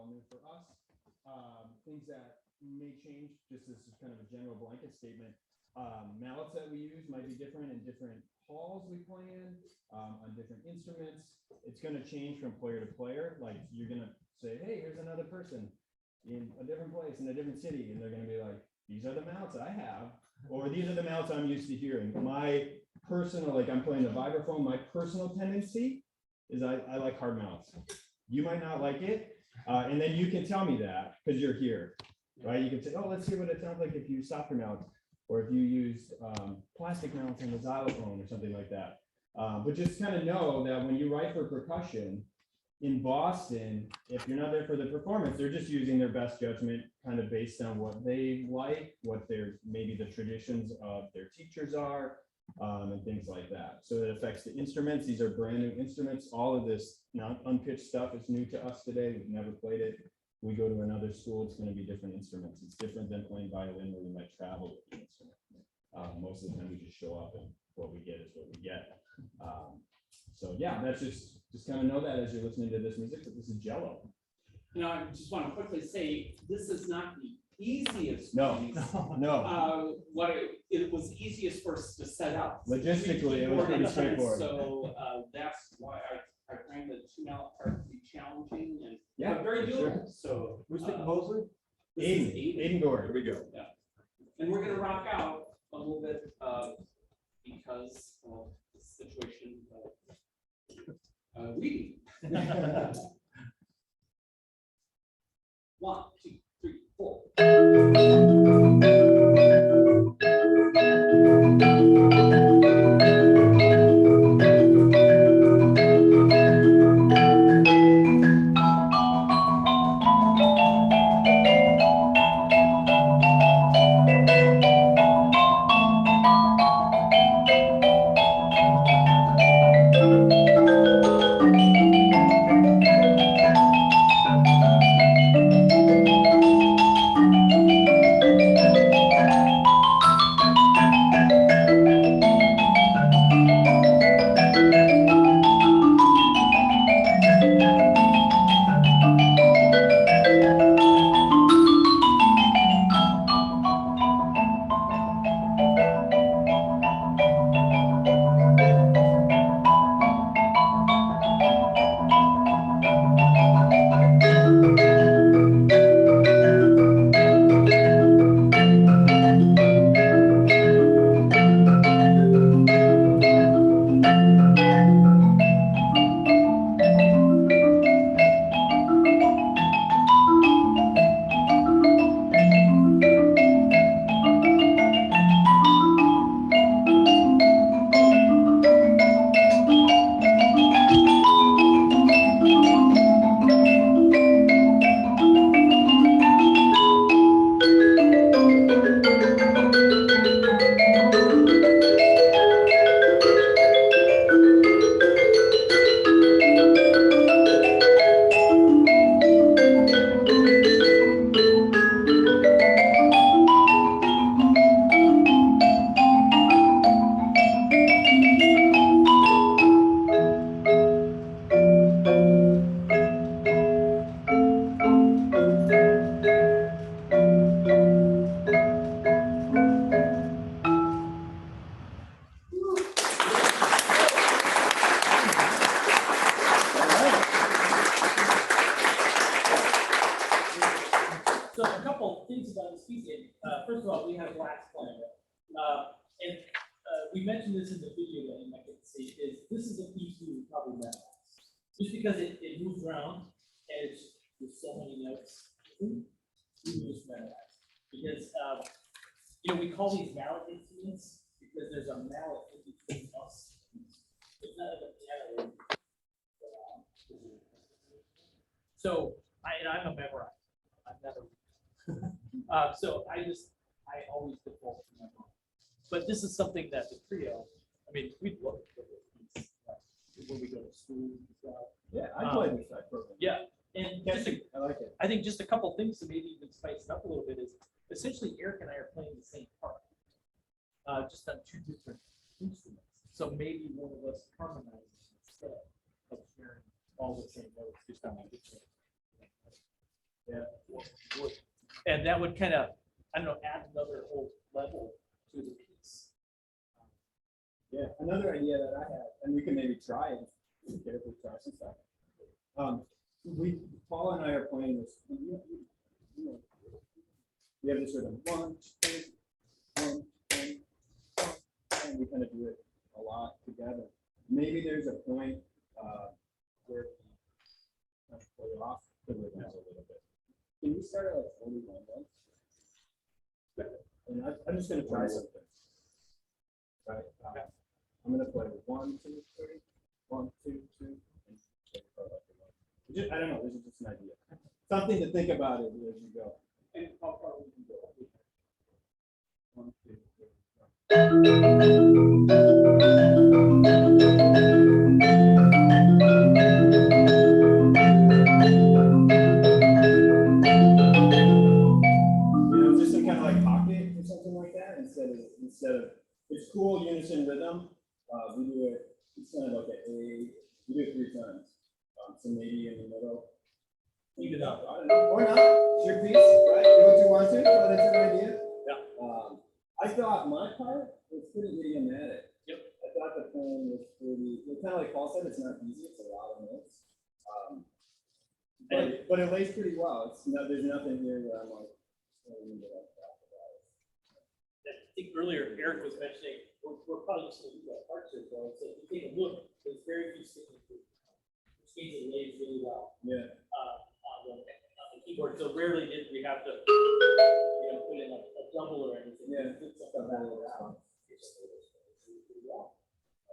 all new for us. Things that may change, just as kind of a general blanket statement. Mallets that we use might be different in different halls we play in, on different instruments. It's going to change from player to player. Like you're going to say, hey, here's another person in a different place, in a different city. And they're going to be like, these are the mallets I have, or these are the mallets I'm used to hearing. My personal, like I'm playing the vibraphone, my personal tendency is I like hard mallets. You might not like it. And then you can tell me that because you're here, right? You can say, oh, let's hear what it sounds like if you use softer mallets, or if you used plastic mallets on the xylophone or something like that. But just kind of know that when you write for percussion in Boston, if you're not there for the performance, they're just using their best judgment kind of based on what they like, what their maybe the traditions of their teachers are, and things like that. So it affects the instruments. These are brand new instruments. All of this unpitched stuff is new to us today. We've never played it. We go to another school, it's going to be different instruments. It's different than playing violin where we might travel with the instrument. Most of the time we just show up and what we get is what we get. So yeah, that's just kind of know that as you're listening to this music, that this is Jello. Now, I just want to quickly say, this is not the easiest. No, piece. no. What it was easiest for us to set up. Logistically, it was pretty straightforward. So that's why I find the two mallet part to be challenging and yeah, but very doable. Sure. So who's the composer? Aiden Gore. Here we go. Yeah. And we're gonna rock out a little bit because of the situation reading. 1, 2, 3, 4. First of all, we have wax playing it. And we mentioned this in the video that you might get to see, is this is a piece we would probably memorize. Just because it moves around and it's with so many notes, we just memorize. Because we call these mallet instruments because there's a mallet in between us. It's not like a piano. So I'm a memorizer. I've never so I always default to memorize. But this is something that the trio, I mean, we'd love to play this piece when we go to school and stuff. Yeah, I play this side program. Yeah, and I like it. I think just a couple things to maybe even spice it up a little bit is essentially Eric and I are playing the same part, just on two different instruments. So maybe one of us harmonizes instead of hearing all the same notes just on the instrument. would. And that would kind of, I don't know, add another whole level to the piece. Yeah, another idea that I had, and we can maybe try it, if we try some stuff. Paul and I are playing this, we have this sort of 1, 2, 1, 2, and we kind of do it a lot together. Maybe there's a point where we kind of play off the rhythms a little bit. Can we start at like 41 then? And I'm just going to try something. Right. I'm going to play 1, 2, 3, 1, 2, 2, and I don't know. This is just an idea. Something to think about as you go. And how far we can go. 1, 2, 3. Just to kind of like pocket or something like that instead of it's cool unison rhythm. We do it. It's kind of like a. We do it 3 times. So maybe in the middle. Even up. I don't know. Or not. It's your piece, right? Do what you want to. But that's an idea. Yeah. I thought my part was pretty idiomatic. Yep. I thought the playing was pretty. Kind of like Paul said, it's not easy. It's a lot of notes. But it lays pretty well. There's nothing here where I'm like. I think earlier Eric was mentioning we're probably just going to do that part so if you take a look, there's very few signatures, which means it lays really well. Yeah. On the keyboard. So rarely did we have to put in a double or anything. Yeah.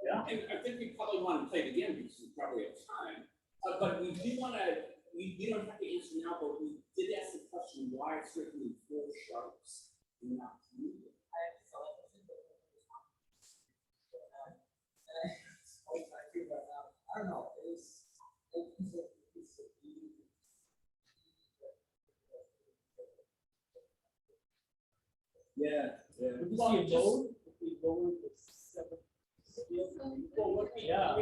Yeah. And I think we probably want to play it again because we probably have time. But we do want to, we don't have to answer now, but we did ask the question why it's written in 4 sharps and not 3. I don't know. Yeah. Would you see a mode if we lowered the 7th scale? Yeah.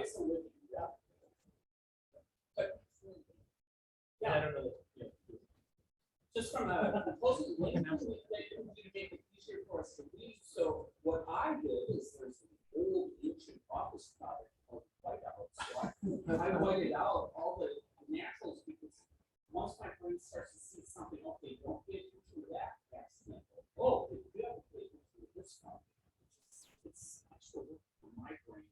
Yeah. I don't know. Yeah. Just from a proposal, like, to make it easier for us to read. So what I did is there's an old ancient office product called whiteout. So I whited out all the naturals because once my brain starts to see something, okay, don't pay attention to that accident. Oh, you have to pay attention to this one. It's actually for my brain.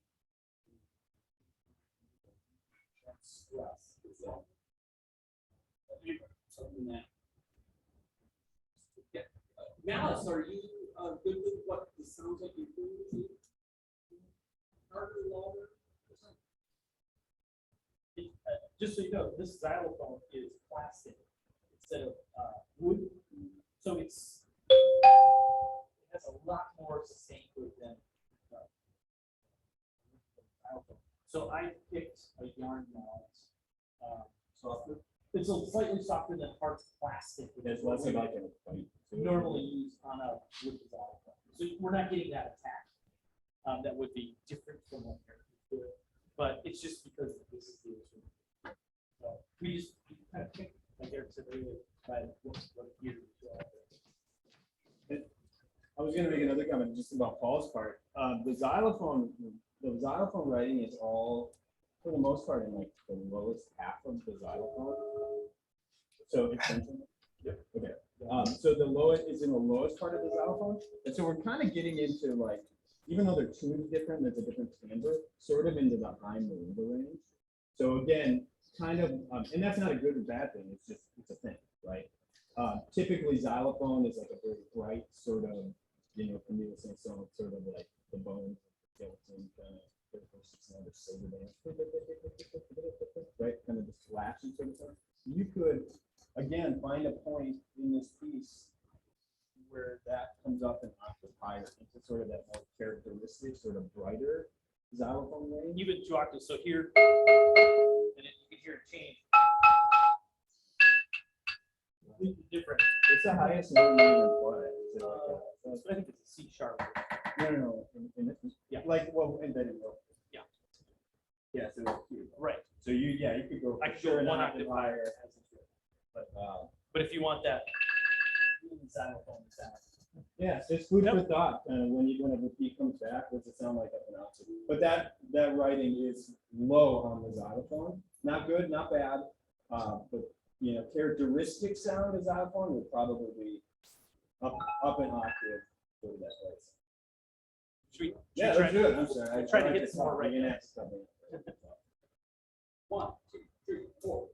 Stress. So something that. Yeah. Malice, are you good with what it sounds like you're doing? Harder, louder? Just so you know, this xylophone is plastic instead of wood, so it has a lot more sustained wood than xylophone. So I picked a yarn mallet, softer. It's a slightly softer than hard plastic, which is what we normally use on a wood xylophone. So we're not getting that attack. That would be different from what you're doing, but it's just because this is the issue. So we just kind of pick, like Eric said earlier, by what year. I was going to make another comment just about Paul's part. The xylophone writing is all, for the most part, in like the lowest half of the xylophone. So it's yep. Okay. So the lowest is in the lowest part of the xylophone, and so we're kind of getting into like, even though they're tuned different, there's a different timbre, sort of into the high marimba range. So again, kind of, and that's not a good or bad thing. It's a thing, right? Typically, xylophone is like a very bright sort of, from the same song, sort of like the bones, skeleton, kind of silver dance, right? Kind of this flashing sort of stuff. You could, again, find a point in this piece where that comes up an octave higher into sort of that more characteristic, sort of brighter xylophone range. Even 2 octaves. So here, and then you can hear it change. Completely different. It's the highest note you can play. Is it like So I think it's a C sharp. no. In this one? Yeah. Like, well, embedded note. Yeah. Yeah, so it's here. Right. So you could go. I could go 1 octave higher. But But if you want that xylophone sound. Yeah, it's food for thought, whenever the beat comes back, what's it sound like up and out? But that writing is low on the xylophone, not good, not bad, but, characteristic sound of xylophone would probably be up an octave for that place. Should we Yeah, try let's do it, I'm sorry. I try to tried get some more stop. right You're gonna now. have to stop me. 1, 2, 3, 4.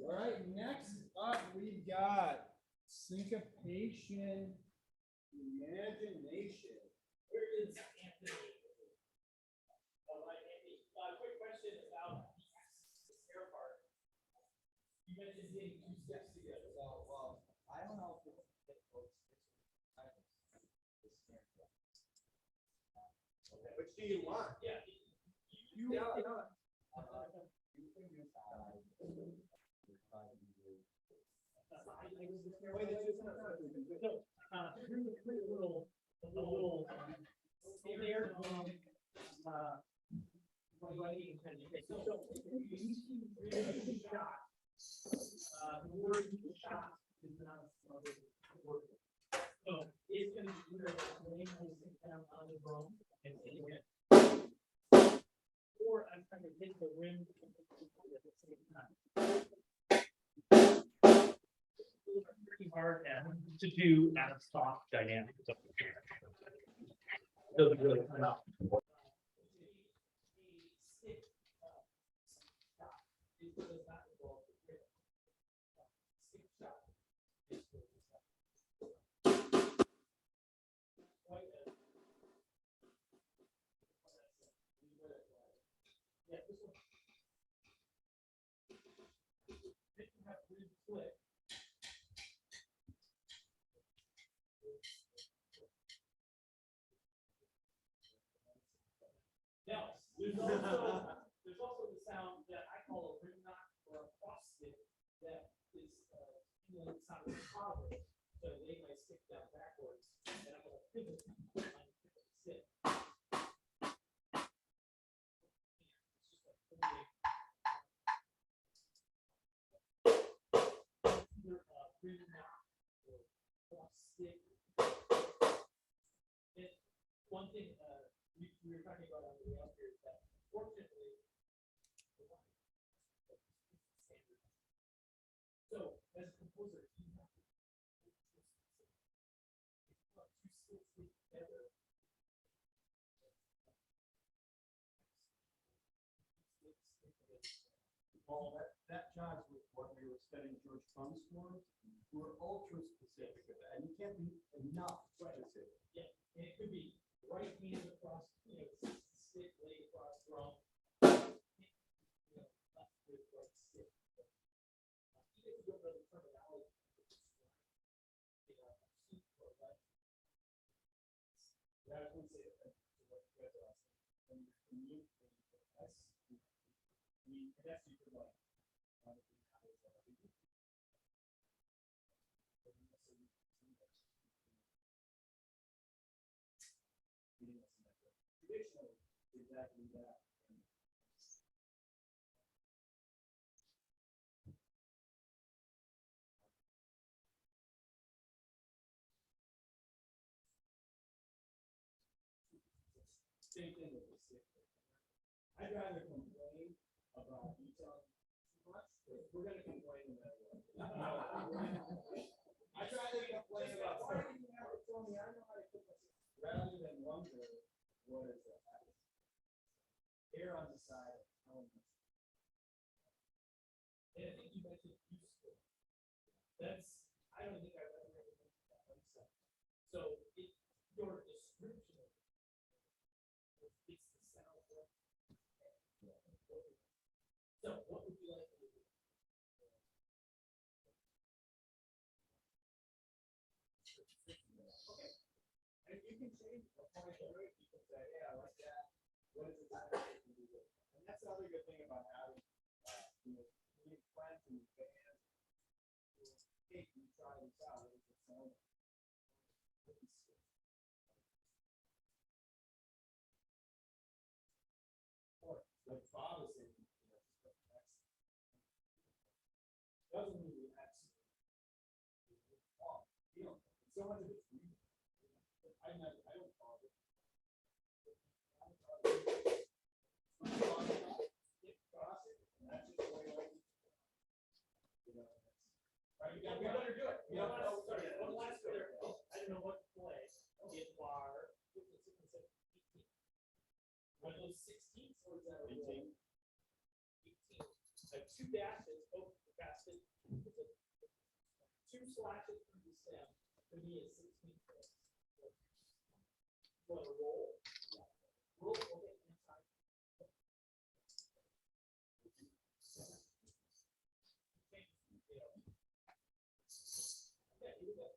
All right, next up, we've got syncopation, imagination. Where is Anthony? All right, Anthony, quick question about the scare part. You mentioned getting 2 steps together. Well, I don't know if it's which do you want? Yeah. You can use Here's a little there. The word shot is not a word. So it's going to be either the name will sit down on the drum and hit it. Or I'm trying to hit the rim at the same time. It's pretty hard to do at a soft dynamic. So it doesn't really come out. Now, there's also the sound that I call a ring knock or a cross stick that is the sound of power. So I lay my stick down backwards and I'm going to pivot on the stick. Either a ring knock or cross stick. And one thing we were talking about on the way up here is that fortunately So as a composer, you have to. Two skills together. Well, that jives with what we were studying George Crumb's for. We're ultra specific with that, and you can't be enough specific. Yeah, and it could be right hand across, stick, leg across drum. Left with right stick. Even if you don't know the terminology, Yeah, I was gonna say that to what you guys are asking. When you're communicating with us, I guess you could like, obviously, how is that? Traditionally, exactly that. Same thing with the stick. I'd rather complain about detail too much, but we're gonna complain no matter what. I'd rather complain about, why did you never tell me, I know how to cook this, rather than wonder, what is that? Err on the side of telling us. and I think you mentioned useful. That's, I don't think I've ever heard that myself. So your description of it's the sound. So what would you like to do? Okay. And you can change the point of it, you can say, yeah, I like that, what is it that I can do with it? And that's the other good thing about having, new friends and bands. Hey, can you try this out, what does it sound like? Or, like Bob is saying, doesn't mean we absolutely wrong. So much of it's real. I don't follow it. Cross it, and that's just the way I like it. Right, we better do it. Sorry, one last there. I don't know what to play. It bar. One of those 16s or is that a 18? 18. Two dashes, both casted. Two slashes through the stem. To me, is 16 points. You want to roll? Yeah. Roll. Okay. Inside. Okay, here we go.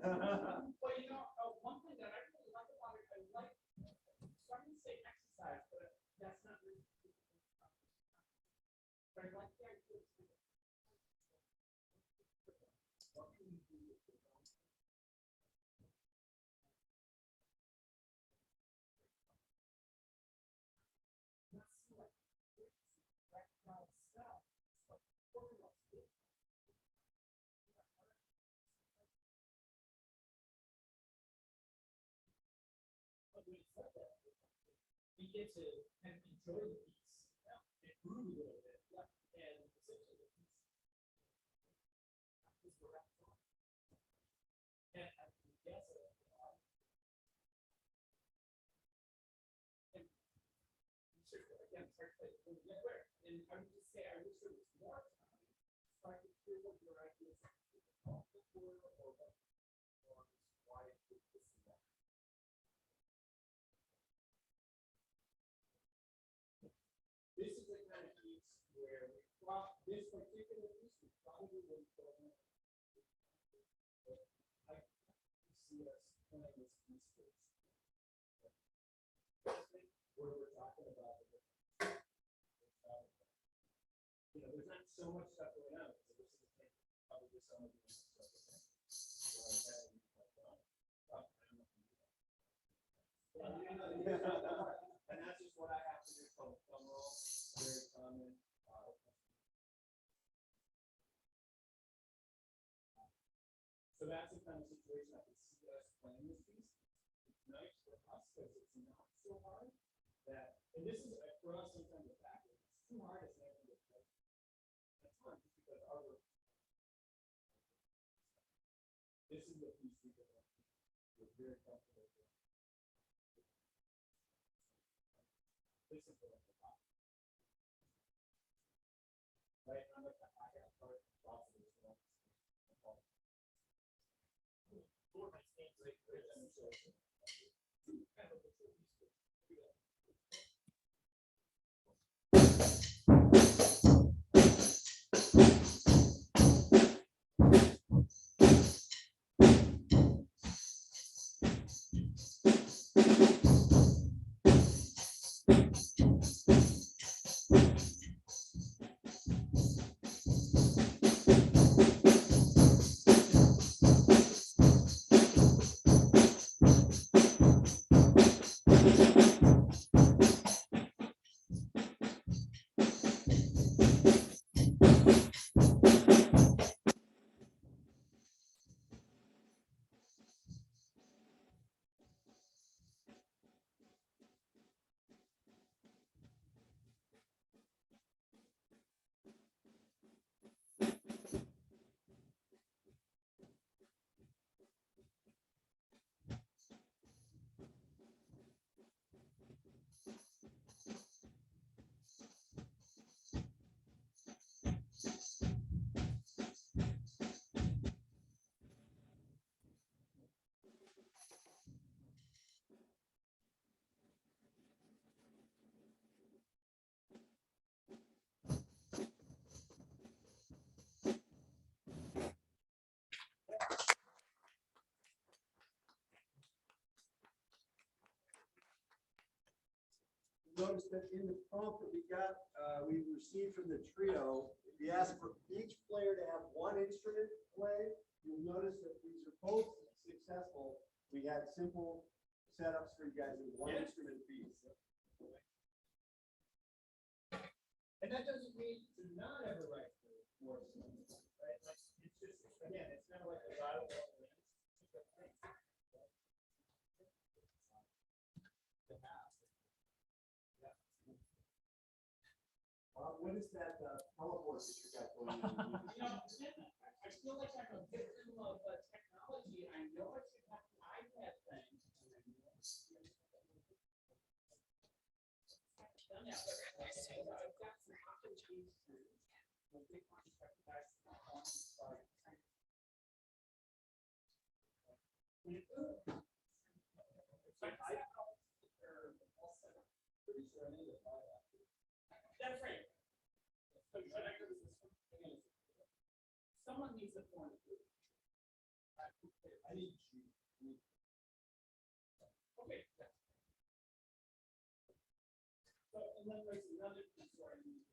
But one thing that I really like about it, I like, starting to say exercise, but that's not really. But I like the idea of. What can we do with it? Not so like, background stuff. We get to kind of enjoy the piece and groove a little bit, and essentially the piece is the rap song. And I can guess it. And again, and I would just say, I wish there was more time, so I could hear what your ideas are, or why it did this and that. This is the kind of piece where this particular piece, we probably wouldn't put on. I see us playing this piece first. Where we're talking about the there's not so much stuff going on. So this is probably just some of the stuff. And that's just what I have to do from thumb roll, very common. So that's the kind of situation I can see us playing this piece. It's nice for us because it's not so hard that, and this is for us sometimes the fact that it's too hard, it's never going to play. That's fine, just because this is the piece we're very comfortable with. This is the top. Right, I'm like the high part, lots of this stuff. For my stance, like, kind of a Notice that in the prompt that we received from the trio, we asked for each player to have one instrument play. You'll notice that these are both successful. We had simple setups for you guys in one instrument piece. And that doesn't mean to not ever write for words, right? Like, it's just, again, it's kind of like a lot of what is that teleport that you got going on? I feel like I'm a victim of technology. I know I should have an iPad thing. Done that, but I've got some opportunities to big contract guys. That's right. Someone needs a point of view. I need you. Okay. So, and then there's another piece where I need.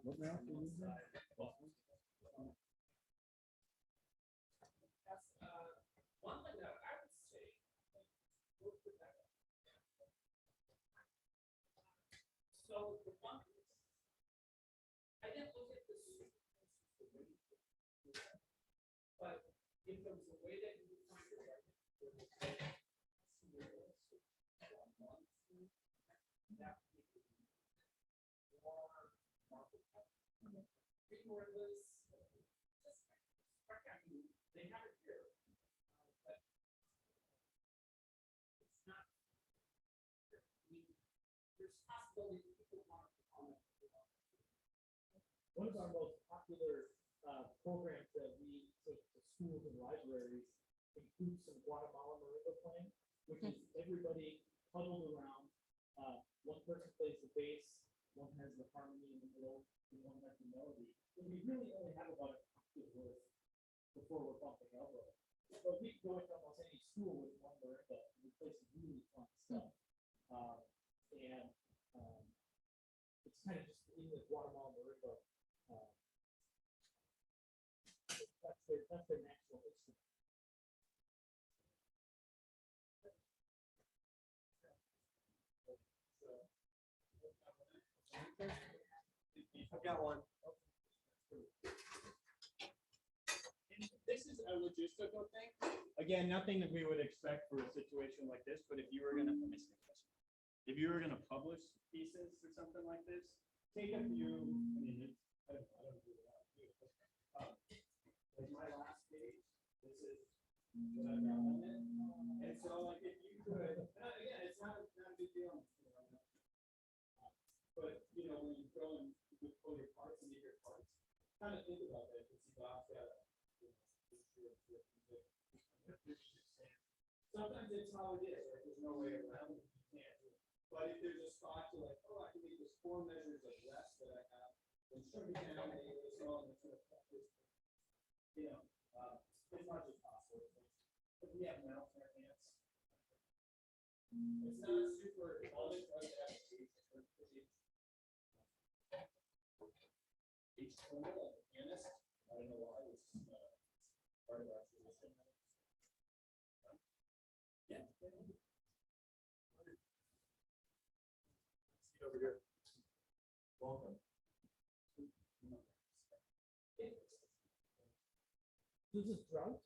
What now? That's one thing that I would say. So the one, I didn't But in terms of the way that you find your record, that would be more market. More of this, just, I mean, they have it here, but it's not. I mean, there's possibility people want to comment. One of our most popular programs that we take to schools and libraries includes some Guatemala marimba playing, which is everybody huddled around. One person plays the bass, one has the harmony in the middle, and one has the melody. And we really only have about a octave worth before we're bumping elbow. But we can go into almost any school with one marimba and we play some really fun stuff. And it's kind of just in the Guatemala marimba. That's their national instrument. I've got one. This is a logistical thing. Again, nothing that we would expect for a situation like this, but if you were gonna, publish pieces or something like this, take a few, I mean, it's, I don't do that. Like my last page, this is what I've got on it. And so like if you could, again, it's not a big deal. But you know, when you go and you pull your parts into your parts, kind of think about that, because you have to, sometimes it's how it is, right? There's no way around it. You can't do it. But if there's a spot to like, oh, I can make this 4 measures of rest that I have, then shrink it down, make it small, and it's gonna affect this. You know, it's not just possible. But we have mouths in our hands. It's not super college application. Each corner, like a pianist, I don't know why, it's part of our tradition. Yeah. See over here. Welcome. This is drought.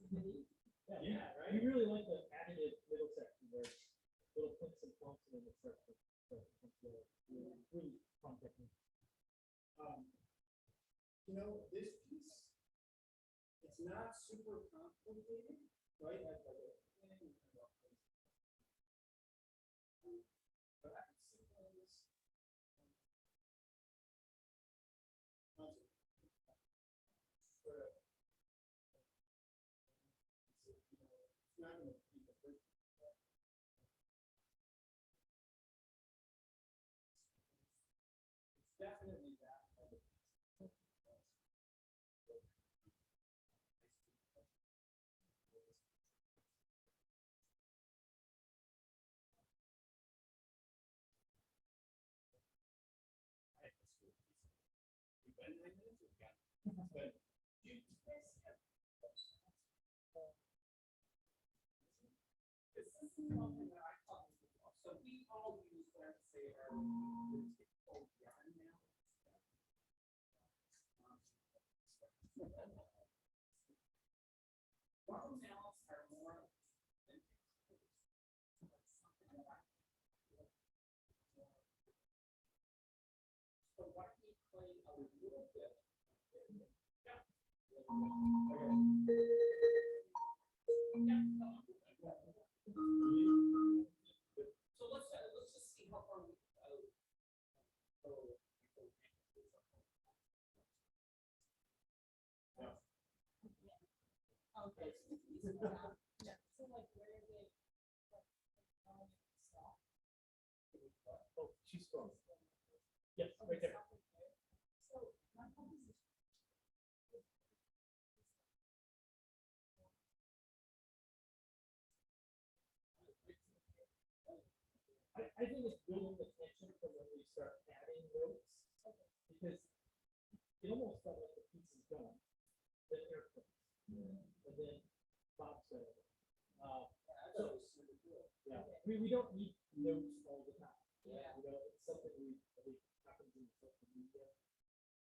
Yeah, right? We really like the additive middle section where it's little clicks and clumps and then it starts to really fun technique. You know, this piece, it's not super complicated, right? But I can see how this. It's not gonna be the first. It's definitely that. This is something that I thought was before. So we all use, let's say, our typical yarn now. Rubber mallets are more vintage. Something that I. So why don't we play a little bit? Yeah. So let's just see how far we go. Okay. Yeah, so like where they. Oh, she's strong. Yes, right there. So my composition. I think it's building the tension from when we start adding notes, because it almost felt like the piece is done, then airplanes, and then bobsled. So, yeah, we don't need notes all the time. Yeah. You know, it's something I think happens in social media,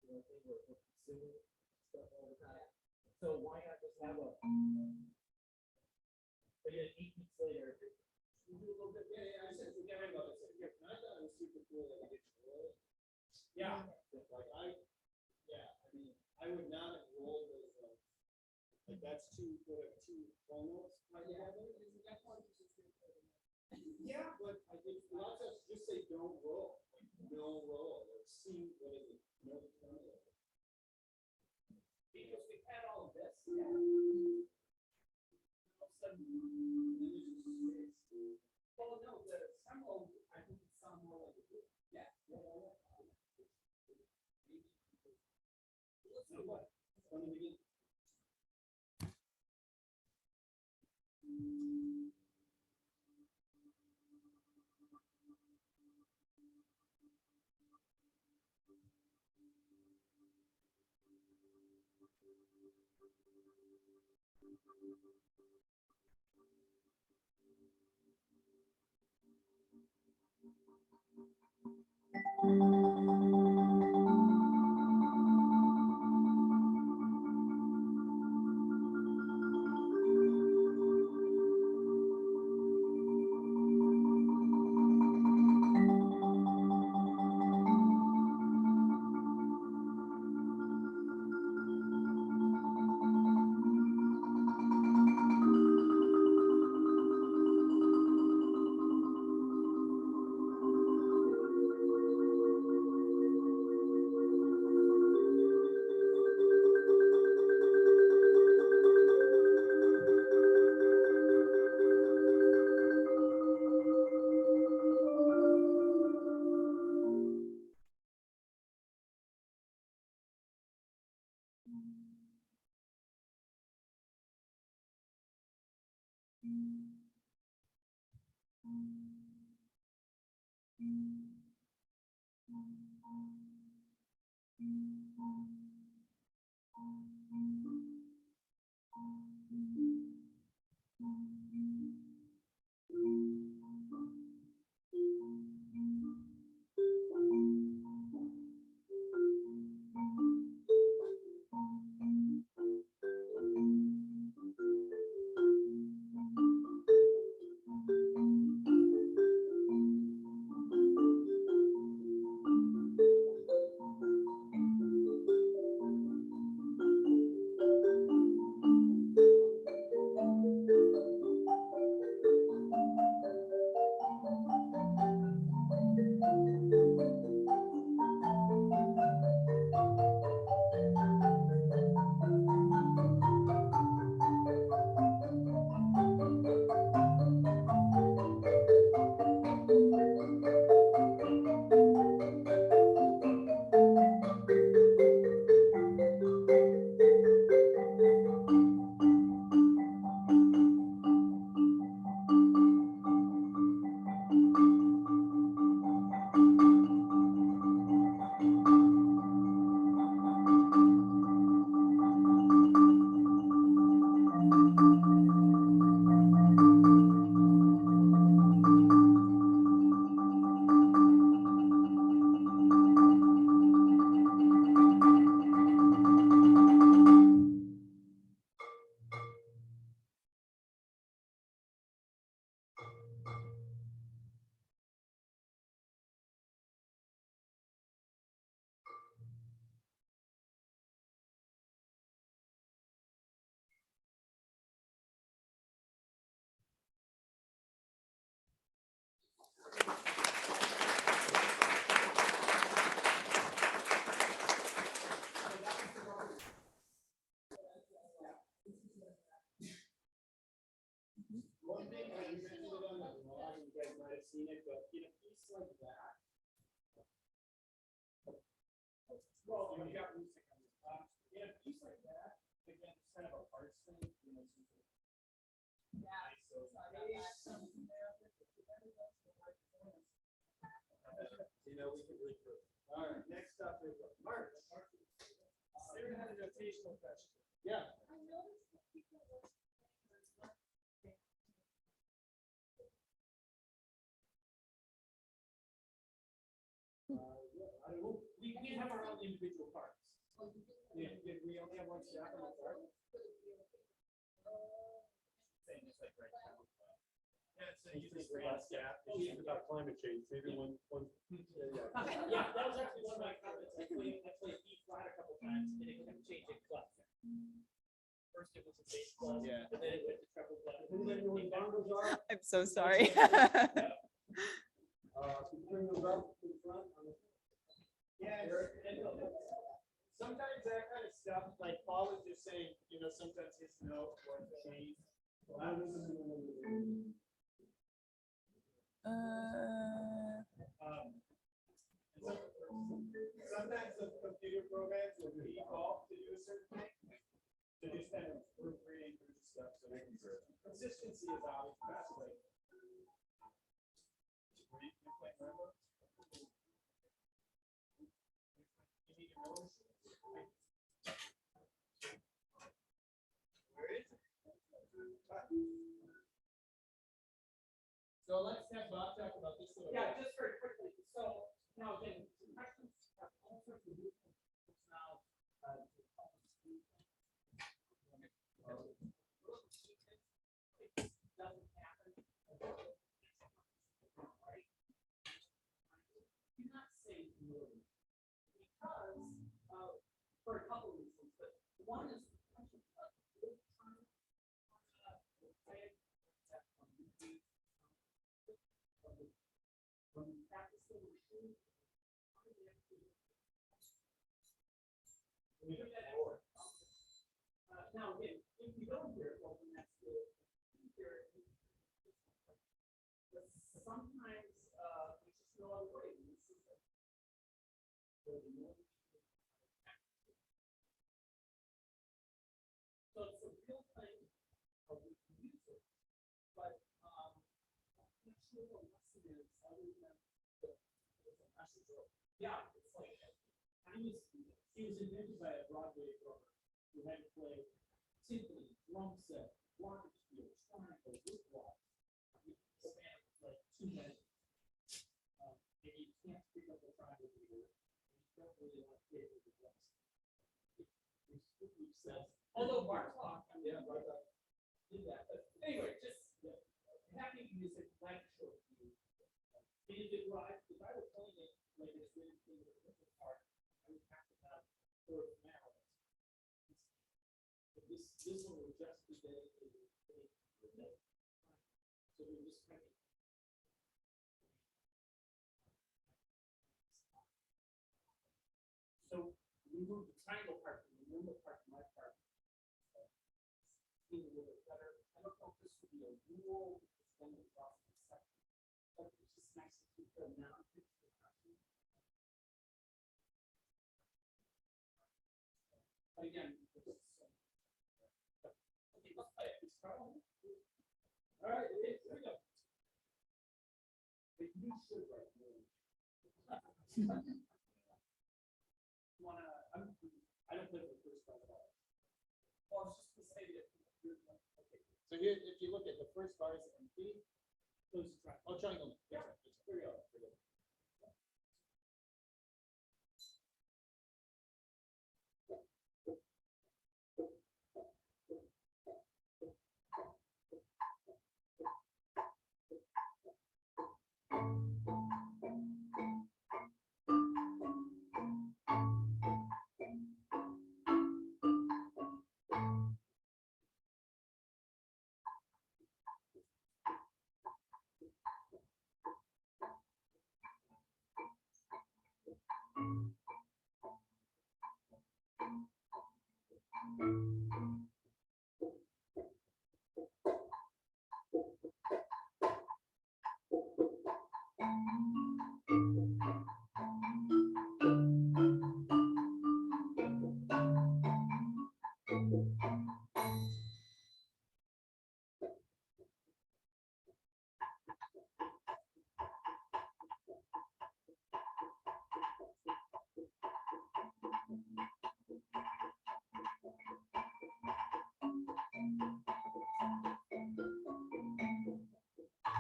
you know, thing where we're consuming stuff all the time. So why not just have a, but then 8 weeks later, We do a little bit, yeah, I said, forget about it, I said, yeah, I thought it was super cool that we did roll. Yeah. Like I mean, I would not have rolled those, like that's two phone notes. Yeah, but I think lots of just say don't roll, like no roll, or see what is it, no terminal. Because we've had all of this. Yeah. All of a sudden, well, no, the tremolo, I think it sounds more like a group. Yeah. Let's do what? From the beginning. like that. Well, you got music on the top. Yeah, a piece like that, again, it's kind of a parts thing, you know, some sort of Yeah. nice, so Sorry about that. You know, we can read through. All right, next up is March. Sarah had a notational question. Yeah. I noticed that people were I don't know. We have our own individual parts. We only have one staff on the part. Same, it's like right now. Yeah, so you just one staff. It's about climate change, maybe one. Yeah, that was actually one of my comments. I played E flat a couple times and it kept changing clef. First it was a bass clef, Yeah. and then it went to treble clef. Who do you know what bongos are? I'm so sorry. Can you bring those up to the front? Yeah, sometimes that kind of stuff, like Paul was just saying, you know, sometimes his note or change. Sometimes the computer programs will default to do a certain thing. So just kind of proofreading through the stuff, so they can consistency is always the best way. Were you playing Rambo? You need your nose? Where is it? So let's have Bob talk about this little. Yeah, just very quickly. So now again, questions have all sorts of new things now. It doesn't happen. Right? Do not say really, because for a couple of reasons, but one is the question of good time. When you practice the machine, now again, if you don't hear it, well, then that's good. If you hear it, but sometimes there's just no other way. This is a, so it's a real thing of we can use it, but I'm not sure what lesson is other than the message of, yeah, it's like He was invented by a Broadway drummer who had to play symphony, drum set, glockenspiel, triangle, woodblock. The span of like 2 minutes. And you can't pick up the triangle either. And you don't really want to play with the drums. Which says, although Bartok, yeah, Bartok did that. But anyway, just happy music, glad to show it to you. And if I were playing it like it's really in the rhythm part, I would have to have fourth mallet. But this one will just be dedicated to the note. So we're just kind of. so we moved the triangle part from the number part to my part. Seemed a little bit better. I don't know if this would be a rule, extended across the section, but it's just nice to keep the amount of percussion. But again, okay, let's play it. All right, here we go. But you should write more. I don't play for the first part at all. Well, I was just gonna say that. Okay. So here, if you look at the first bar is empty. Close the triangle. Oh, triangle. Yeah. Here we go.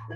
So,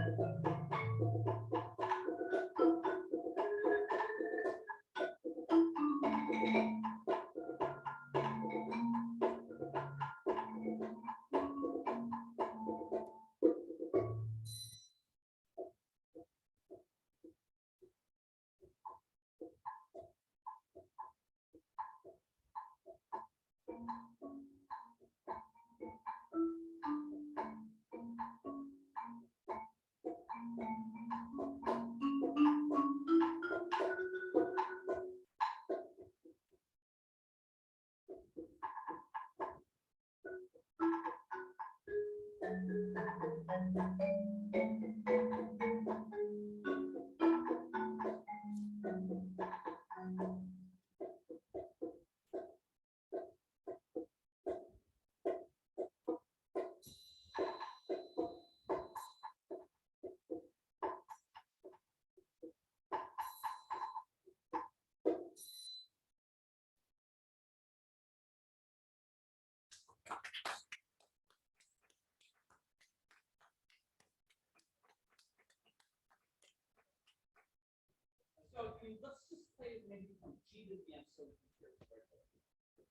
I mean, let's just play maybe from G to the M, so we can hear it right there.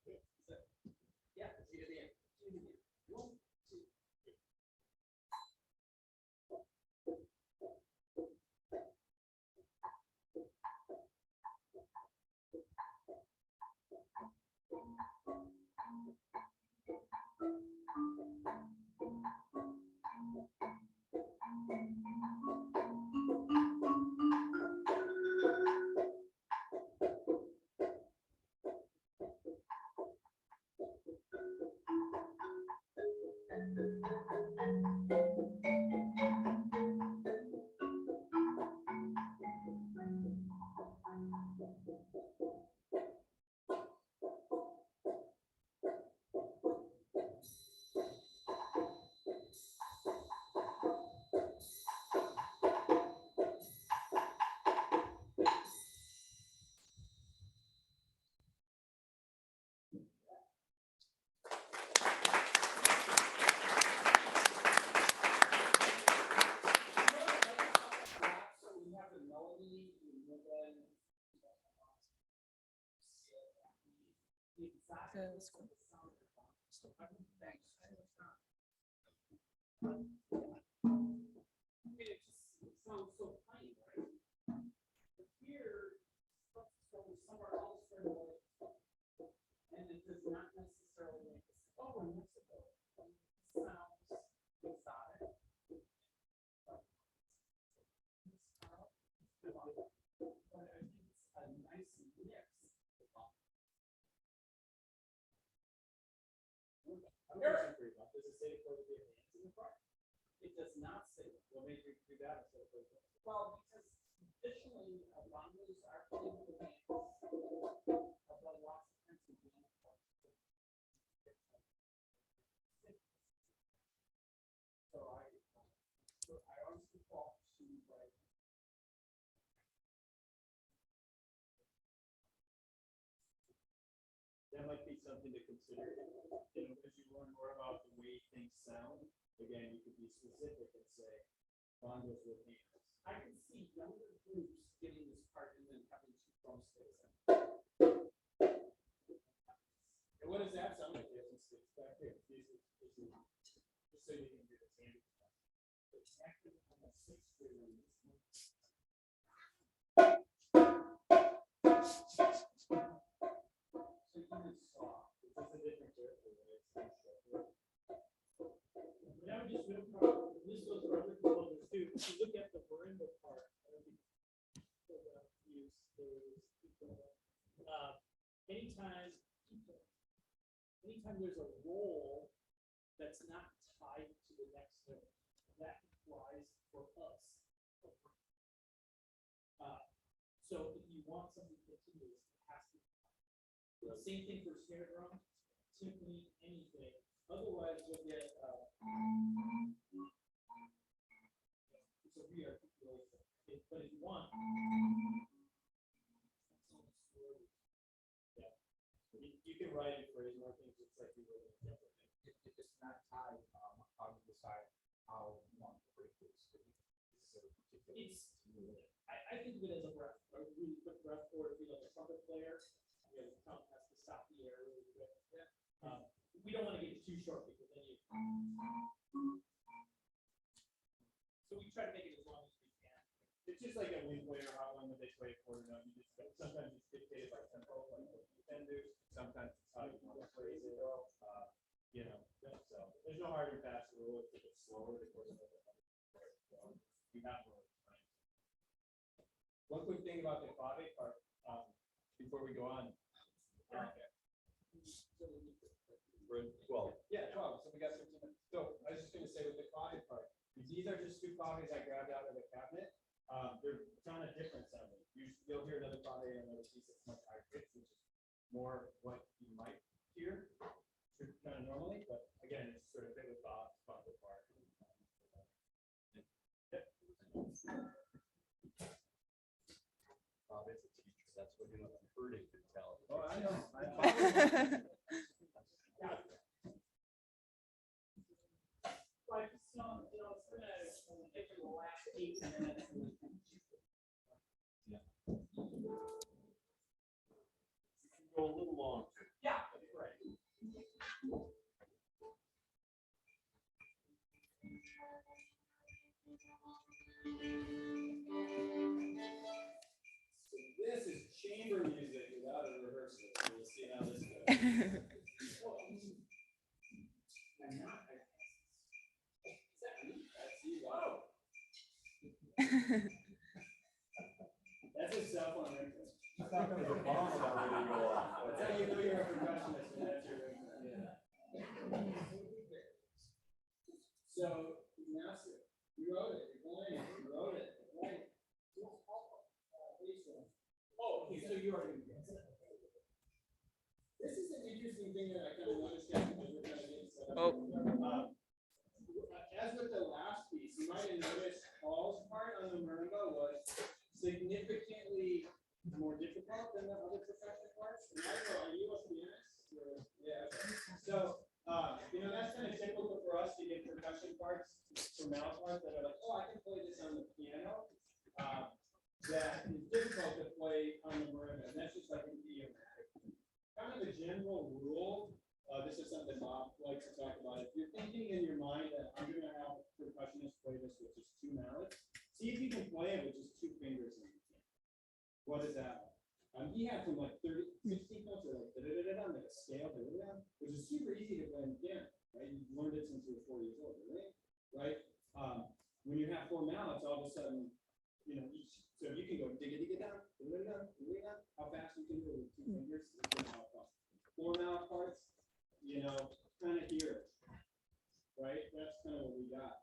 So, yeah, G to the M, G to the M. 1, 2. So we have the melody, and then the exact of the sound of the song. So I don't think I understand. I mean, it just sounds so plain, right? But here, stuff is from somewhere else right away. And it does not necessarily make us, oh, in Mexico. It sounds exotic. But I think it's a nice mix. Does it say for the hands in the front? It does not say. What made you do that instead of putting it? Well, because traditionally, bongos are played with the hands. But lots of times in band parts. So I always default to like. That might be something to consider, as you learn more about the way things sound. Again, you could be specific and say, bongos with hands. I can see younger groups getting this part and then having 2 drumsticks. And what does that sound like? You have some sticks back here. Just so you can get a handy. It's actually on a 6th grader in this one. So you can soft. It's just a different character, right? And I would just note, this goes for other composers too, if you look at the marimba part, I don't think use those people. Anytime there's a roll that's not tied to the next note, that applies for us. So if you want something continuous, it has to be. The same thing for snare drum, timpani, anything. Otherwise, you'll get it's a re-articulation. But if you want, yeah, you can write in phrase markings just like you would in Jeopardy. If it's not tied, how to decide how long the break is. It's, I think of it as a breath, a really quick breath, or if you're like a trumpet player, you know, the trump has to stop the air really quick. We don't want to get it too short because then you. So we try to make it as long as we can. It's just like a weak way or hot one when they play a quarter note. You just sometimes it's dictated by tempo, like what you can do. Sometimes it's how you want to phrase it. You know, so there's no hard and fast rule. If it's slower, the course of it. You have more time. One quick thing about the clave part before we go on. We're at 12. Yeah, 12. So we got 15 minutes. So I was just going to say with the clave part, these are just two claves I grabbed out of the cabinet. They're kind of different sounding. You'll hear another clave and another piece that's much higher pitch, which is more what you might hear kind of normally. But again, it's sort of fit with Bob's part. Yep. Bob is a teacher. That's what you know. Hurting to tell. Oh, I know. Like, so, you know, it's gonna get to the last 8 minutes. Go a little long. Yeah, that's right. So this is chamber music without a rehearsal. So we'll see how this goes. That's a cell phone right there. I thought that was a bomb about ready to go off. That's how you know you're a percussionist when that's your yeah. So master, you wrote it, you're playing it, you wrote it, right? Oh, okay, so you already. This is an interesting thing that I kind of noticed because we're kind of getting set up. As with the last piece, you might have noticed Paul's part on the marimba was significantly more difficult than the other percussion parts. And Michael, are you a pianist? Yeah. So, you know, that's kind of typical for us to get percussion parts from mouth parts that are like, oh, I can play this on the piano. That is difficult to play on the marimba, and that's just like an idiomatic. Kind of a general rule. This is something Bob likes to talk about. If you're thinking in your mind that I'm going to have a percussionist play this with just 2 mallets, see if you can play it with just 2 fingers in the piano. What is that? He had from like 16 notes or like da-da-da-da-da, like a scale, da-da-da-da, which is super easy to play on the piano, right? You've learned it since you were 4 years old, right? When you have 4 mallets, all of a sudden, you know, so you can go digga-digga-down, da-da-da-da, da-da-da, how fast you can do it with 2 fingers, 4 mallet parts, you know, kind of here, right? That's kind of what we got.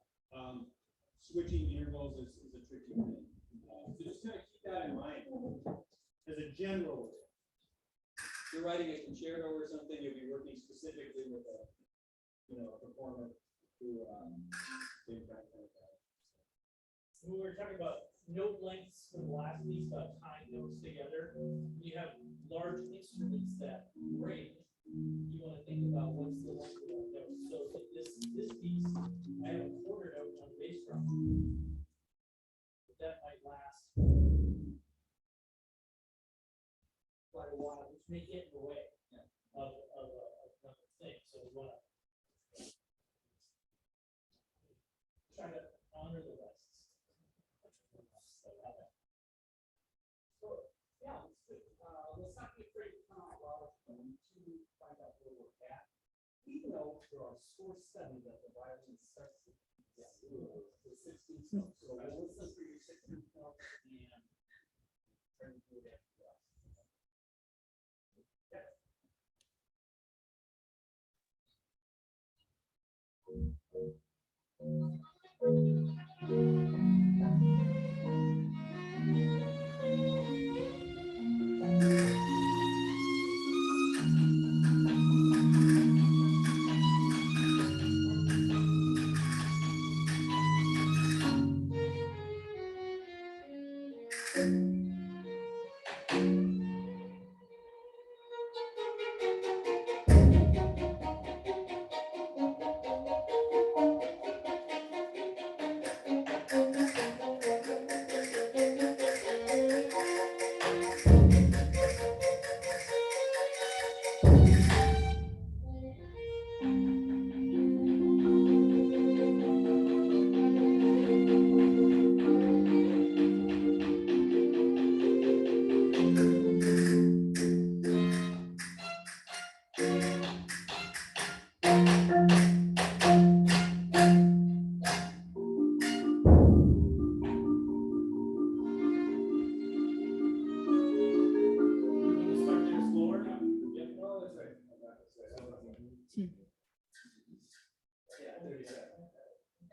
Switching intervals is a tricky thing. So just kind of keep that in mind as a general rule. If you're writing a concerto or something, you'll be working specifically with a, you know, a performer who did that kind of thing. We were talking about note lengths for the last piece, about tying notes together. We have large instruments that break. You want to think about what's the length of that note. So this piece, I have a quarter note on the bass drum. But that might last quite a while, which may get in the way of another thing. So we want to try to honor the rests. So, yeah, let's not be afraid to come out loud to find out where we're at. We know there are score 7 that the violin starts to the 16th note. So we'll listen for your 16th note and try to do that for us. Yeah.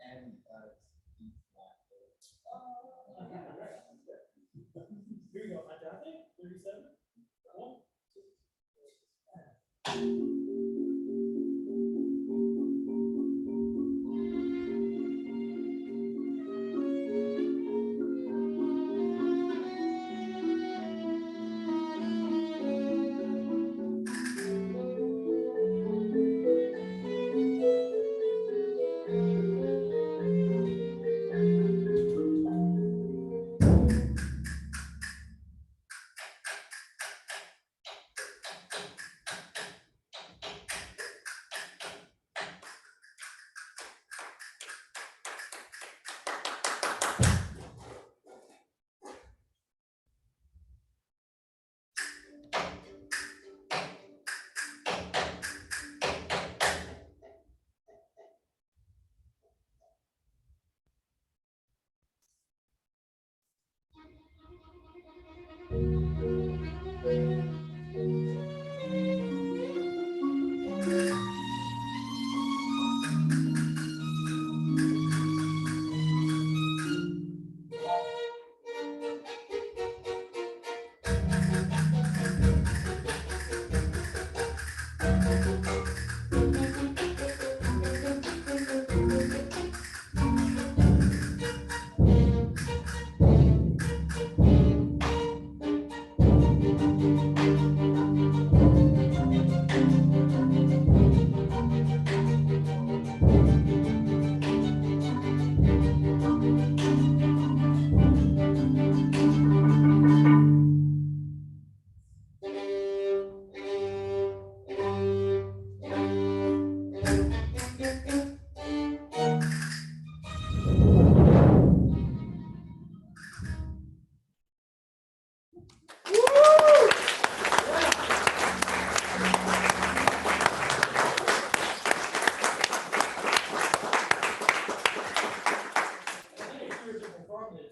And, E flat. Here we go, fantastic, 37. Cool.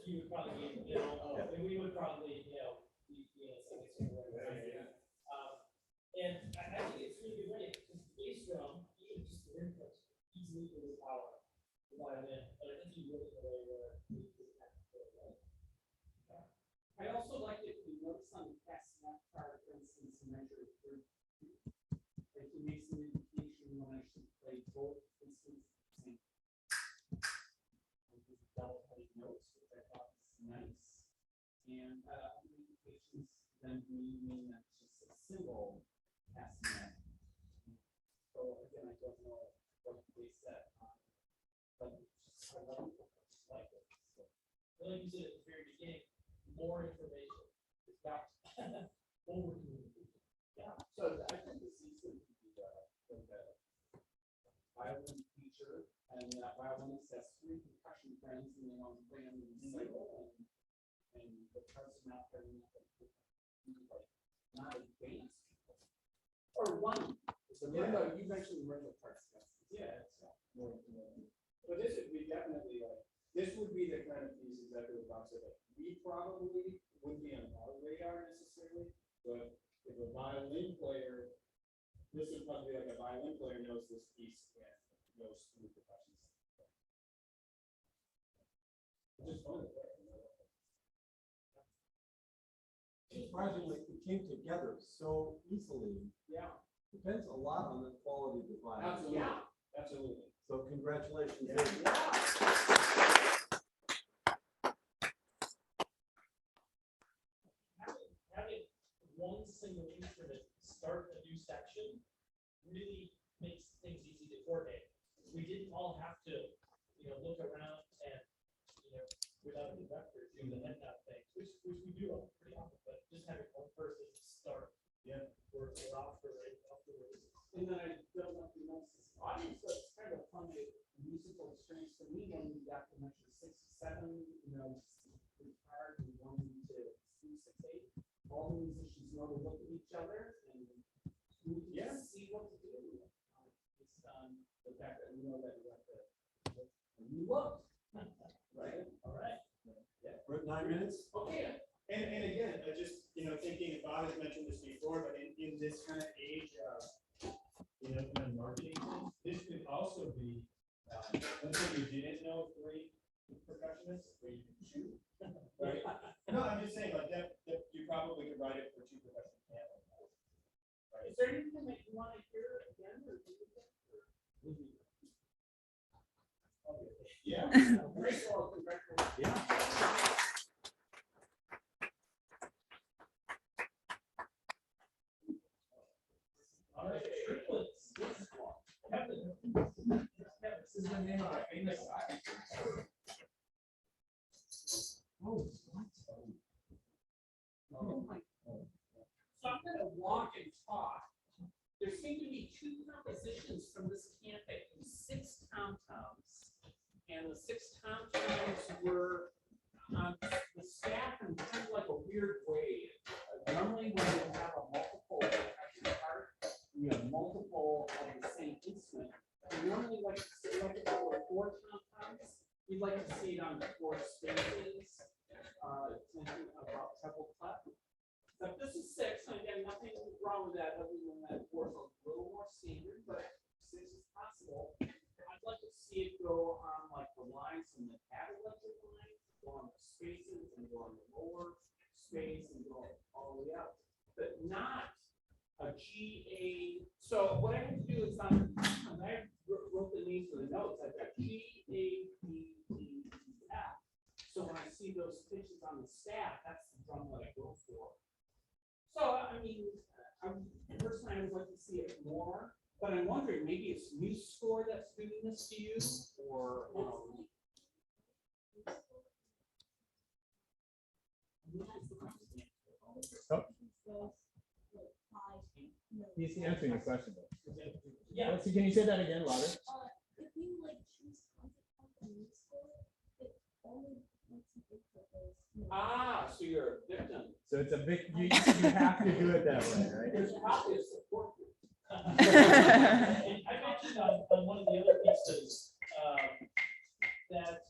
You would probably, and we would probably, and I think it's really good way, because the bass drum, even just the inputs, easily overpower the violin, but I think you really the way where we have to play it. I also like it, you notice on the cassette card, for instance, measure through. Like he makes an indication when I should play both instruments at the same time. Double headed notes, which I thought was nice. And indications then mean that's just a symbol cassette. So again, I don't know what they said, but just I love it. Like it. So, Like you said at the very beginning, more information. It's got over communication. yeah, so I think this is going to be the violin feature and that violinist has 3 percussion friends and they want to play them in the cycle and the parts are not very like not advanced people. Or one. So you mentioned marimba parts. Yeah, it's more. But this would be definitely like, this would be the kind of piece exactly what Bob said, like, we probably wouldn't be on our radar necessarily, but if a violin player, this would probably be like a violin player knows this piece and knows through percussion. It's just fun to play. Surprisingly, it came together so easily. Yeah. Depends a lot on the quality of the violin. Absolutely. Yeah. Absolutely. So congratulations. Having one single instrument start a new section really makes things easy to coordinate. We didn't all have to, look around and, without a conductor, do the head nod thing, which we do pretty often, but just having one person start. Yeah. We're off the races. And then I don't know if you noticed this audience, but it's kind of a fun musical experience for me when we got to measure 6 to 7, pretty hard, and 1 to 3, 6, 8. All the musicians know to look at each other and we can see what to do. Based on the fact that we know that we have to look. Right? All right. Yeah. We're at 9 minutes. Okay. And again, just, thinking, Bob has mentioned this before, but in this kind of age of, kind of marketing, this could also be One thing you didn't know, 3 percussionists, where you can choose, right? No, I'm just saying, like, that you probably could write it for 2 percussion pianos. Right? Is there anything that you want to hear again or do you think? Yeah. Great, well, congratulations. Yeah. All right, triplets. Kevin. This is the name of our famous guy. Oh, what? Oh my. So I'm gonna walk and talk. There seem to be 2 compositions from this camp that use 6 tom-toms. And the 6 tom-toms were on the staff in kind of like a weird way. Normally when you have a multiple percussion part, you have multiple of the same instrument. You normally like to see like if there were 4 tom-toms, you'd like to see it on 4 spaces. Thinking about treble clef. But this is 6, and again, nothing wrong with that, other than that 4 is a little more standard, but 6 is possible. I'd like to see it go on like the lines from the tab electric lines, go on the spaces and go on the lower space and go all the way up, but not a G, A. So what I have to do is I wrote the names of the notes. I've got G, A, B, E, F. So when I see those pitches on the staff, that's the drum that I go for. So, I mean, personally, I would like to see it more, but I'm wondering, maybe it's MuseScore that's doing this to you, or, He's answering the question though. yeah, So can you say that again louder? If you like choose content from the score, it only lets you input those. so you're a victim. So it's a big, you have to do it that way, right? There's probably a support group. And I mentioned on one of the other pieces, that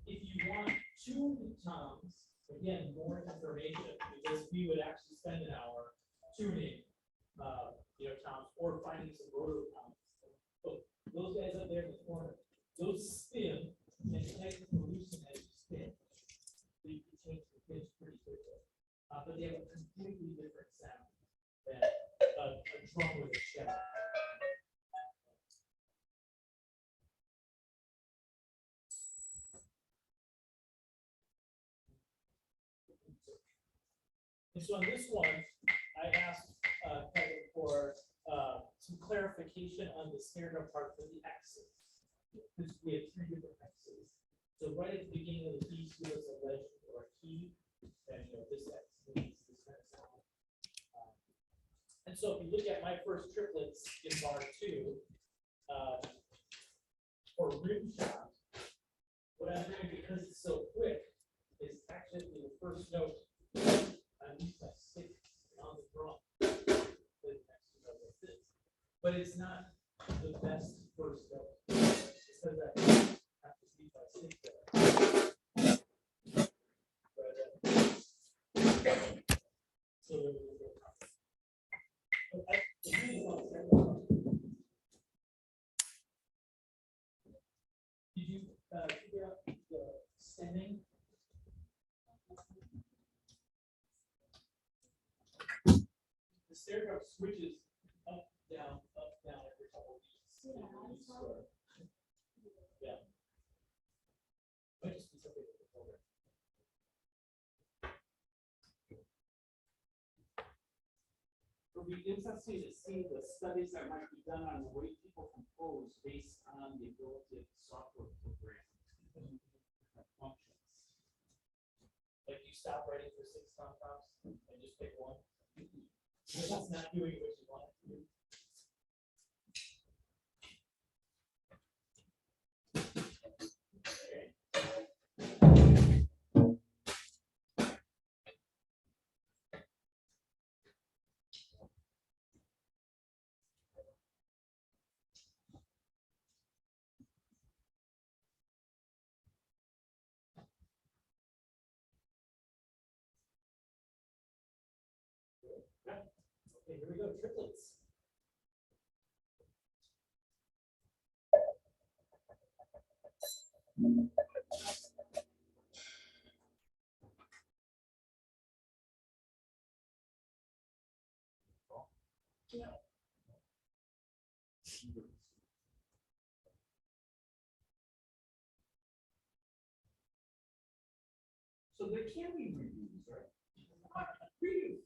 if you want 2 toms, again, more information, because we would actually spend an hour tuning, toms, or finding some rotor toms. So those guys up there in the corner, those spin, and connect to loosen as you spin. So you can change the pitch pretty quickly. But they have a completely different sound than a drum with a shell. And so on this one, I asked Kevin for some clarification on the snare drum part for the X's. Because we have 3 different X's. So right at the beginning of the piece, give us a legend or a key, and this X means this kind of sound. And so if you look at my first triplets in bar 2, for rim shot, what I'm doing, because it's so quick, is actually the first note. I use my 6 on the drum. But it's not the best first note. It's because I have to use my 6 there. So there we go. Did you figure out the stemming? The stair drum switches up, down, every couple of beats. Yeah, I saw it. Yeah. Might just be something with the program. It'll be interesting to see the studies that might be done on the way people compose based on the ability of the software program functions. Like you stop writing for 6 tom-toms and just pick one. Because that's not doing what you want it to do. Okay, here we go, triplets. So there can be reviews, right? Reviews.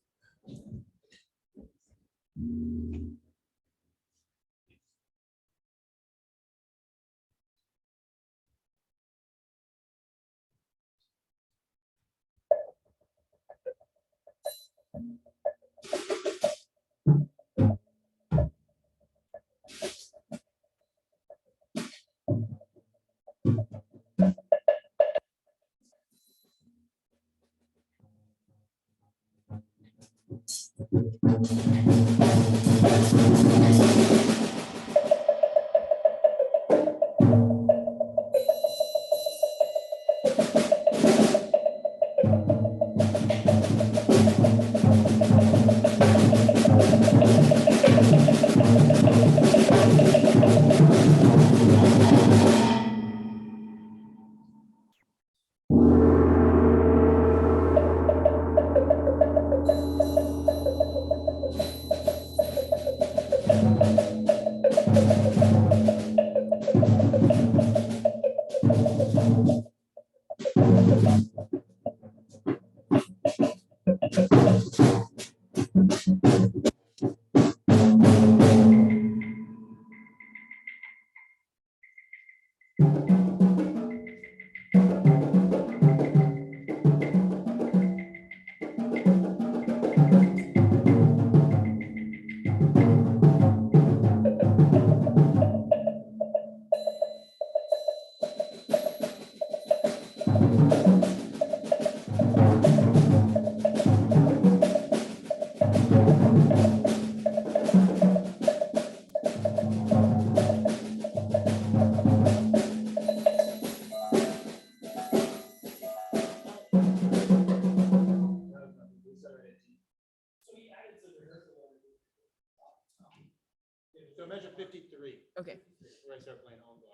So measure 53. Okay. Where I start playing home block.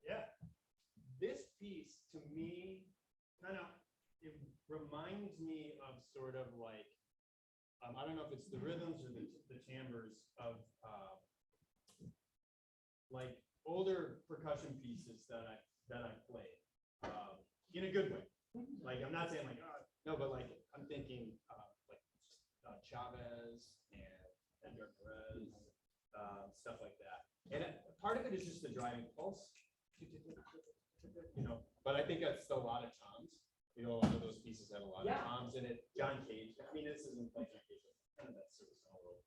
Yeah. This piece to me kind of it reminds me of sort of like I don't know if it's the rhythms or the timbres of like older percussion pieces that I played in a good way. Like I'm not saying like no, but like I'm thinking like Chavez and Edgar Perez, stuff like that. And part of it is just the driving pulse, you know. But I think that's still a lot of toms. You know, a lot of those pieces have a lot of toms in it. John Cage. I mean, this isn't like John Cage, but kind of that sort of small world.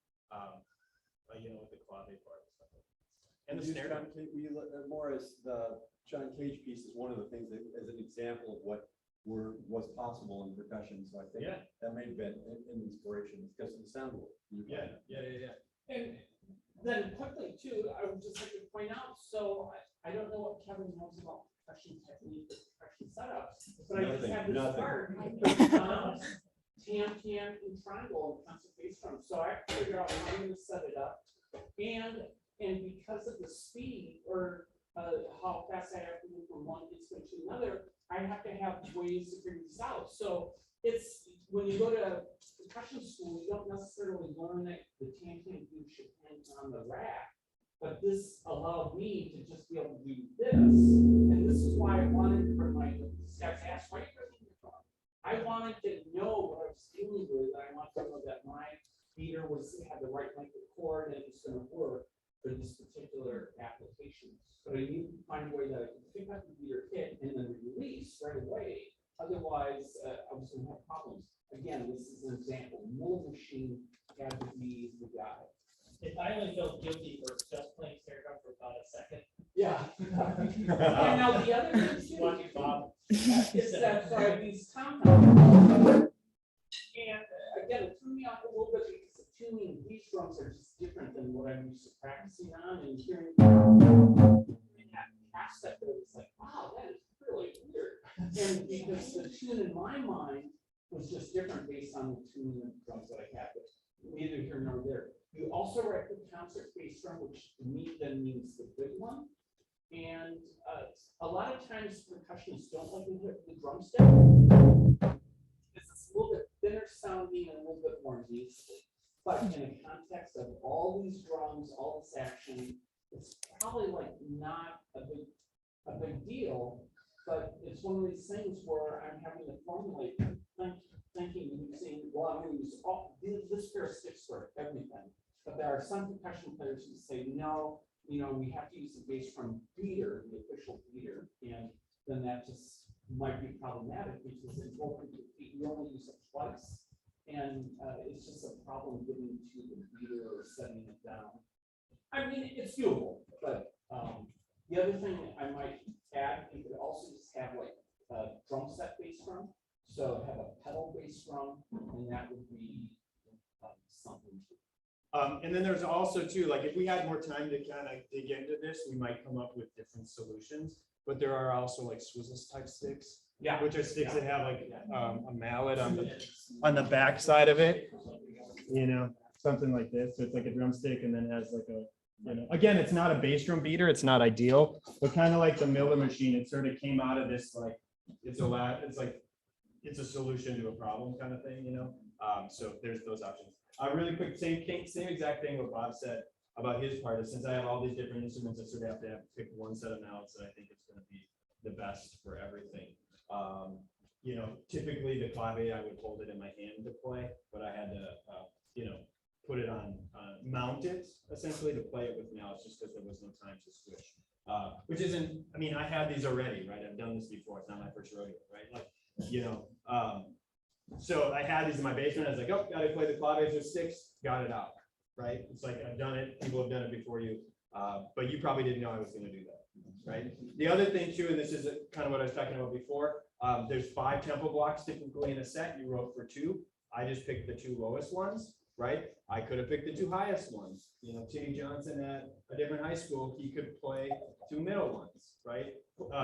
You know, with the clave part and stuff like that. And the snare drum. We look at more as the John Cage piece is one of the things that as an example of what was possible in percussion. So I think that may have been an inspiration because of the sound world. Yeah. And then quickly too, I would just like to point out, so I don't know what Kevin knows about percussion technique, percussion setups, but I just have this part, tam, and triangle and concert bass drum. So I have to figure out how I'm gonna set it up. And because of the speed or how fast I have to move from one instrument to another, I have to have ways to figure this out. So it's when you go to percussion school, you don't necessarily learn that the tan should hang on the rack. But this allowed me to just be able to do this. And this is why I wanted for my staff to ask, why are you bringing your phone? I wanted to know what I was dealing with. I wanted to know that my beater had the right length of cord and it was going to work for this particular application. So I needed to find a way that I could pick up the beater kit and then release right away. Otherwise, I was going to have problems. Again, this is an example. Milling machine had to be the guy. If I only felt guilty for just playing snare drum for about a second. Yeah. And now the other thing too Watching Bob. is that so I have these compounds. And again, it threw me off a little bit because the tuning of these drums are just different than what I'm used to practicing on and hearing. And that aspect of it was like, wow, that is really weird. And because the tune in my mind was just different based on the tuning of the drums that I had, but neither here nor there. You also write the concert bass drum, which to me then means the good one. And a lot of times percussionists don't like to hit the drumstick. It's a little bit thinner sounding and a little bit more nasally. But in the context of all these drums, all this action, it's probably like not a big deal. But it's one of these things where I'm having to formulate thinking using, well, I'm going to use this pair of sticks for everything. But there are some percussion players who say, no, we have to use the bass drum beater, the official beater, and then that just might be problematic because in both you only use it twice, and it's just a problem getting to the beater or setting it down. I mean, it's doable, but the other thing I might add, you could also just have like a drum set bass drum. So have a pedal bass drum, and that would be something. And then there's also too, like if we had more time to kind of dig into this, we might come up with different solutions. But there are also like swizzle type sticks, Yeah. which are sticks that have like a mallet on the back side of it, something like this. So it's like a drumstick and then has like a, again, it's not a bass drum beater. It's not ideal, but kind of like the Miller machine, it sort of came out of this like it's a solution to a problem kind of thing, so there's those options. Really quick, same exact thing what Bob said about his part is since I have all these different instruments, I sort of have to pick one set of mallets that I think is going to be the best for everything. Typically the clave, I would hold it in my hand to play, but I had to, put it on, mount it essentially to play it with mallets just because there was no time to switch. Which isn't, I mean, I had these already, right? I've done this before. It's not my first rodeo, right? Like, so I had these in my basement. I was like, oh, gotta play the claves with sticks, got it out, right? It's like, I've done it, people have done it before you, but you probably didn't know I was gonna do that, right? The other thing too, and this is kind of what I was talking about before, there's 5 tempo blocks typically in a set, you wrote for 2. I just picked the 2 lowest ones, right? I could have picked the 2 highest ones. Timmy Johnson at a different high school, he could play 2 middle ones, right?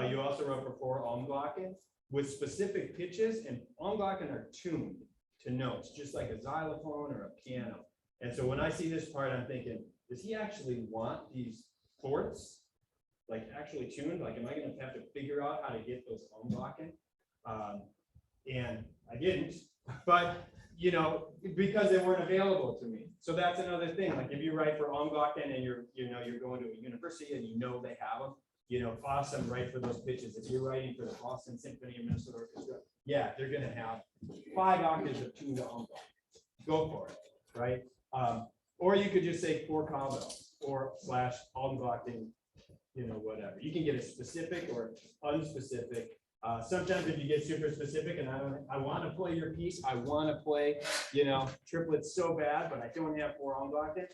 You also wrote for 4 Almglocken with specific pitches, and Almglocken are tuned to notes, just like a xylophone or a piano. And so when I see this part, I'm thinking, does he actually want these fourths, like actually tuned? Like, am I going to have to figure out how to get those Almglocken? And I didn't, but because they weren't available to me. So that's another thing. Like if you write for Almglocken and you're going to a university and they have them, awesome, right for those pitches. If you're writing for the Boston Symphony or Minnesota Orchestra, yeah, they're going to have 5 octaves of tuned Almglocken. Go for it, right? Or you could just say 4 cowbells or / Almglocken, whatever. You can get a specific or unspecific. Sometimes if you get super specific and I want to play your piece, I want to play, triplets so bad, but I don't have 4 Almglocken.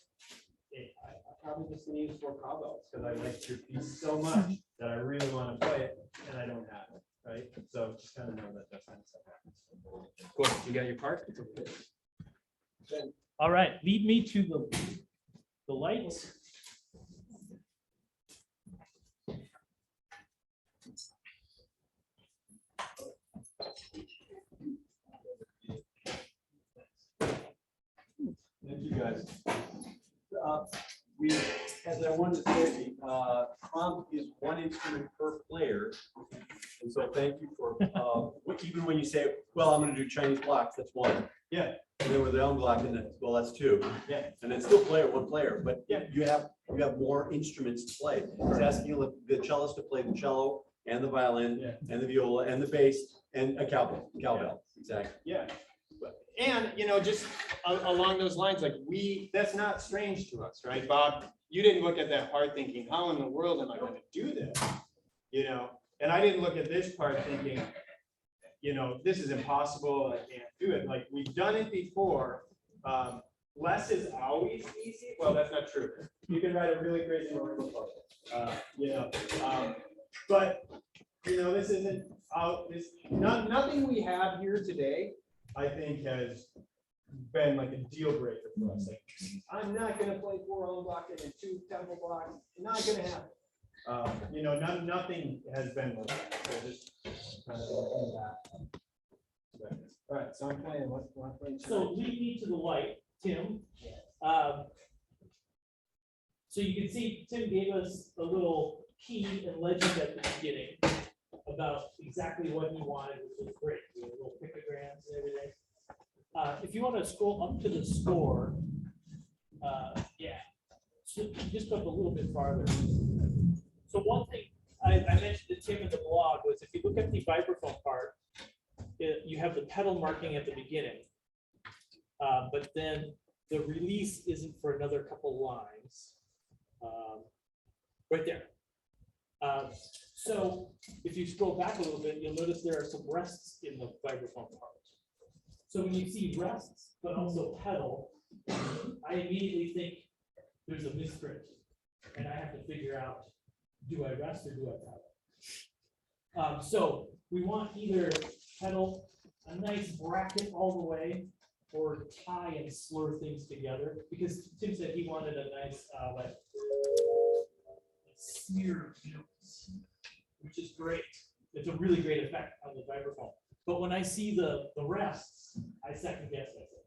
I'm probably just gonna use 4 cowbells because I like your piece so much that I really want to play it and I don't have it, right? So just kind of know that kind of stuff happens. Cool, you got your part? All right, lead me to the lights. Thank you, guys. As I wanted to say, prompt is 1 instrument per player. And so thank you for, even when you say well, I'm gonna do Chinese blocks, that's one. Yeah. And then with the elm block, and then, well, that's two. Yeah. And then still one player, but Yeah. you have more instruments to play. It's asking the cellist to play the cello and the violin Yeah. and the viola and the bass and a cowbell, exactly. Yeah. And, just along those lines, like that's not strange to us, right, Bob? You didn't look at that part thinking, how in the world am I gonna do this? And I didn't look at this part thinking, this is impossible, I can't do it. Like, we've done it before. Less is always easy. Well, that's not true. You can write a really crazy marimba part. But, this isn't out, nothing we have here today, I think, has been like a deal breaker for us. Like, I'm not gonna play 4 elm block and 2 tempo blocks, not gonna happen. Nothing has been like that. So just kind of like that. All right, so I'm playing, what I'm playing. So lead me to the light, Tim. So you can see Tim gave us a little key and legend at the beginning about exactly what he wanted, which was great. You know, little pictograms and everything. If you want to scroll up to the score, yeah, so just up a little bit farther. So one thing I mentioned to Tim in the blog was if you look at the vibraphone part, you have the pedal marking at the beginning, but then the release isn't for another couple lines. Right there. So if you scroll back a little bit, you'll notice there are some rests in the vibraphone part. So when you see rests, but also pedal, I immediately think there's a misprint, and I have to figure out, do I rest or do I pedal? So we want either pedal, a nice bracket all the way, or tie and slur things together, because Tim said he wanted a nice like smear of notes, which is great. It's a really great effect on the vibraphone. But when I see the rests, I second guess myself.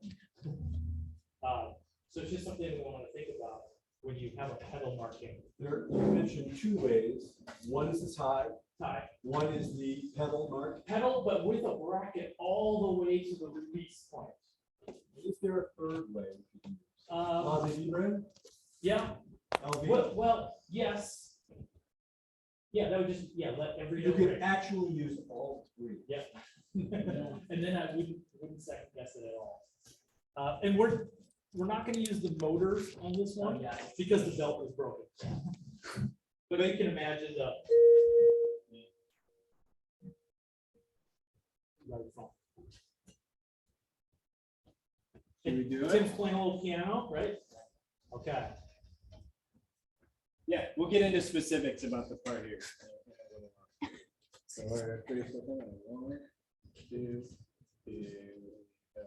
So it's just something we want to think about when you have a pedal marking. You mentioned 2 ways. One is the tie. Tie. One is the pedal mark. Pedal, but with a bracket all the way to the release point. Is there a third way? Yeah. LV? Well, yes. Yeah, that would just, let every You note could ring. actually use all 3. Yeah. And then I wouldn't second guess it at all. And we're not going to use the motors on this one because the belt is broken. But you can imagine the Can we do it? Tim's playing a little piano, right? Okay. Yeah, we'll get into specifics about the part here. So we're 1, 2, 3, go.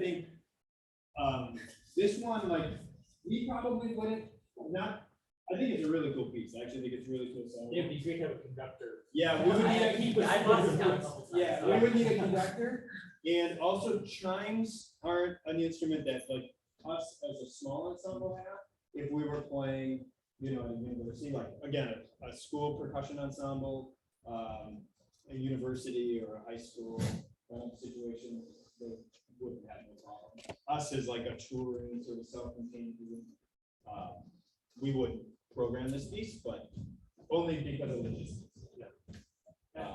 think, this one, like, we probably wouldn't, not, I think it's a really cool piece. I actually think it's really cool. So It'd be great to have a conductor. yeah, we would need a keep us. I'd love to have a couple yeah, times. we would need a conductor. And also chimes aren't an instrument that like us as a small ensemble have. If we were playing, you know, at a university, like again, a school percussion ensemble, a university or a high school situation, they wouldn't have no problem. Us as like a touring sort of self-contained group, we would program this piece, but only because of logistics.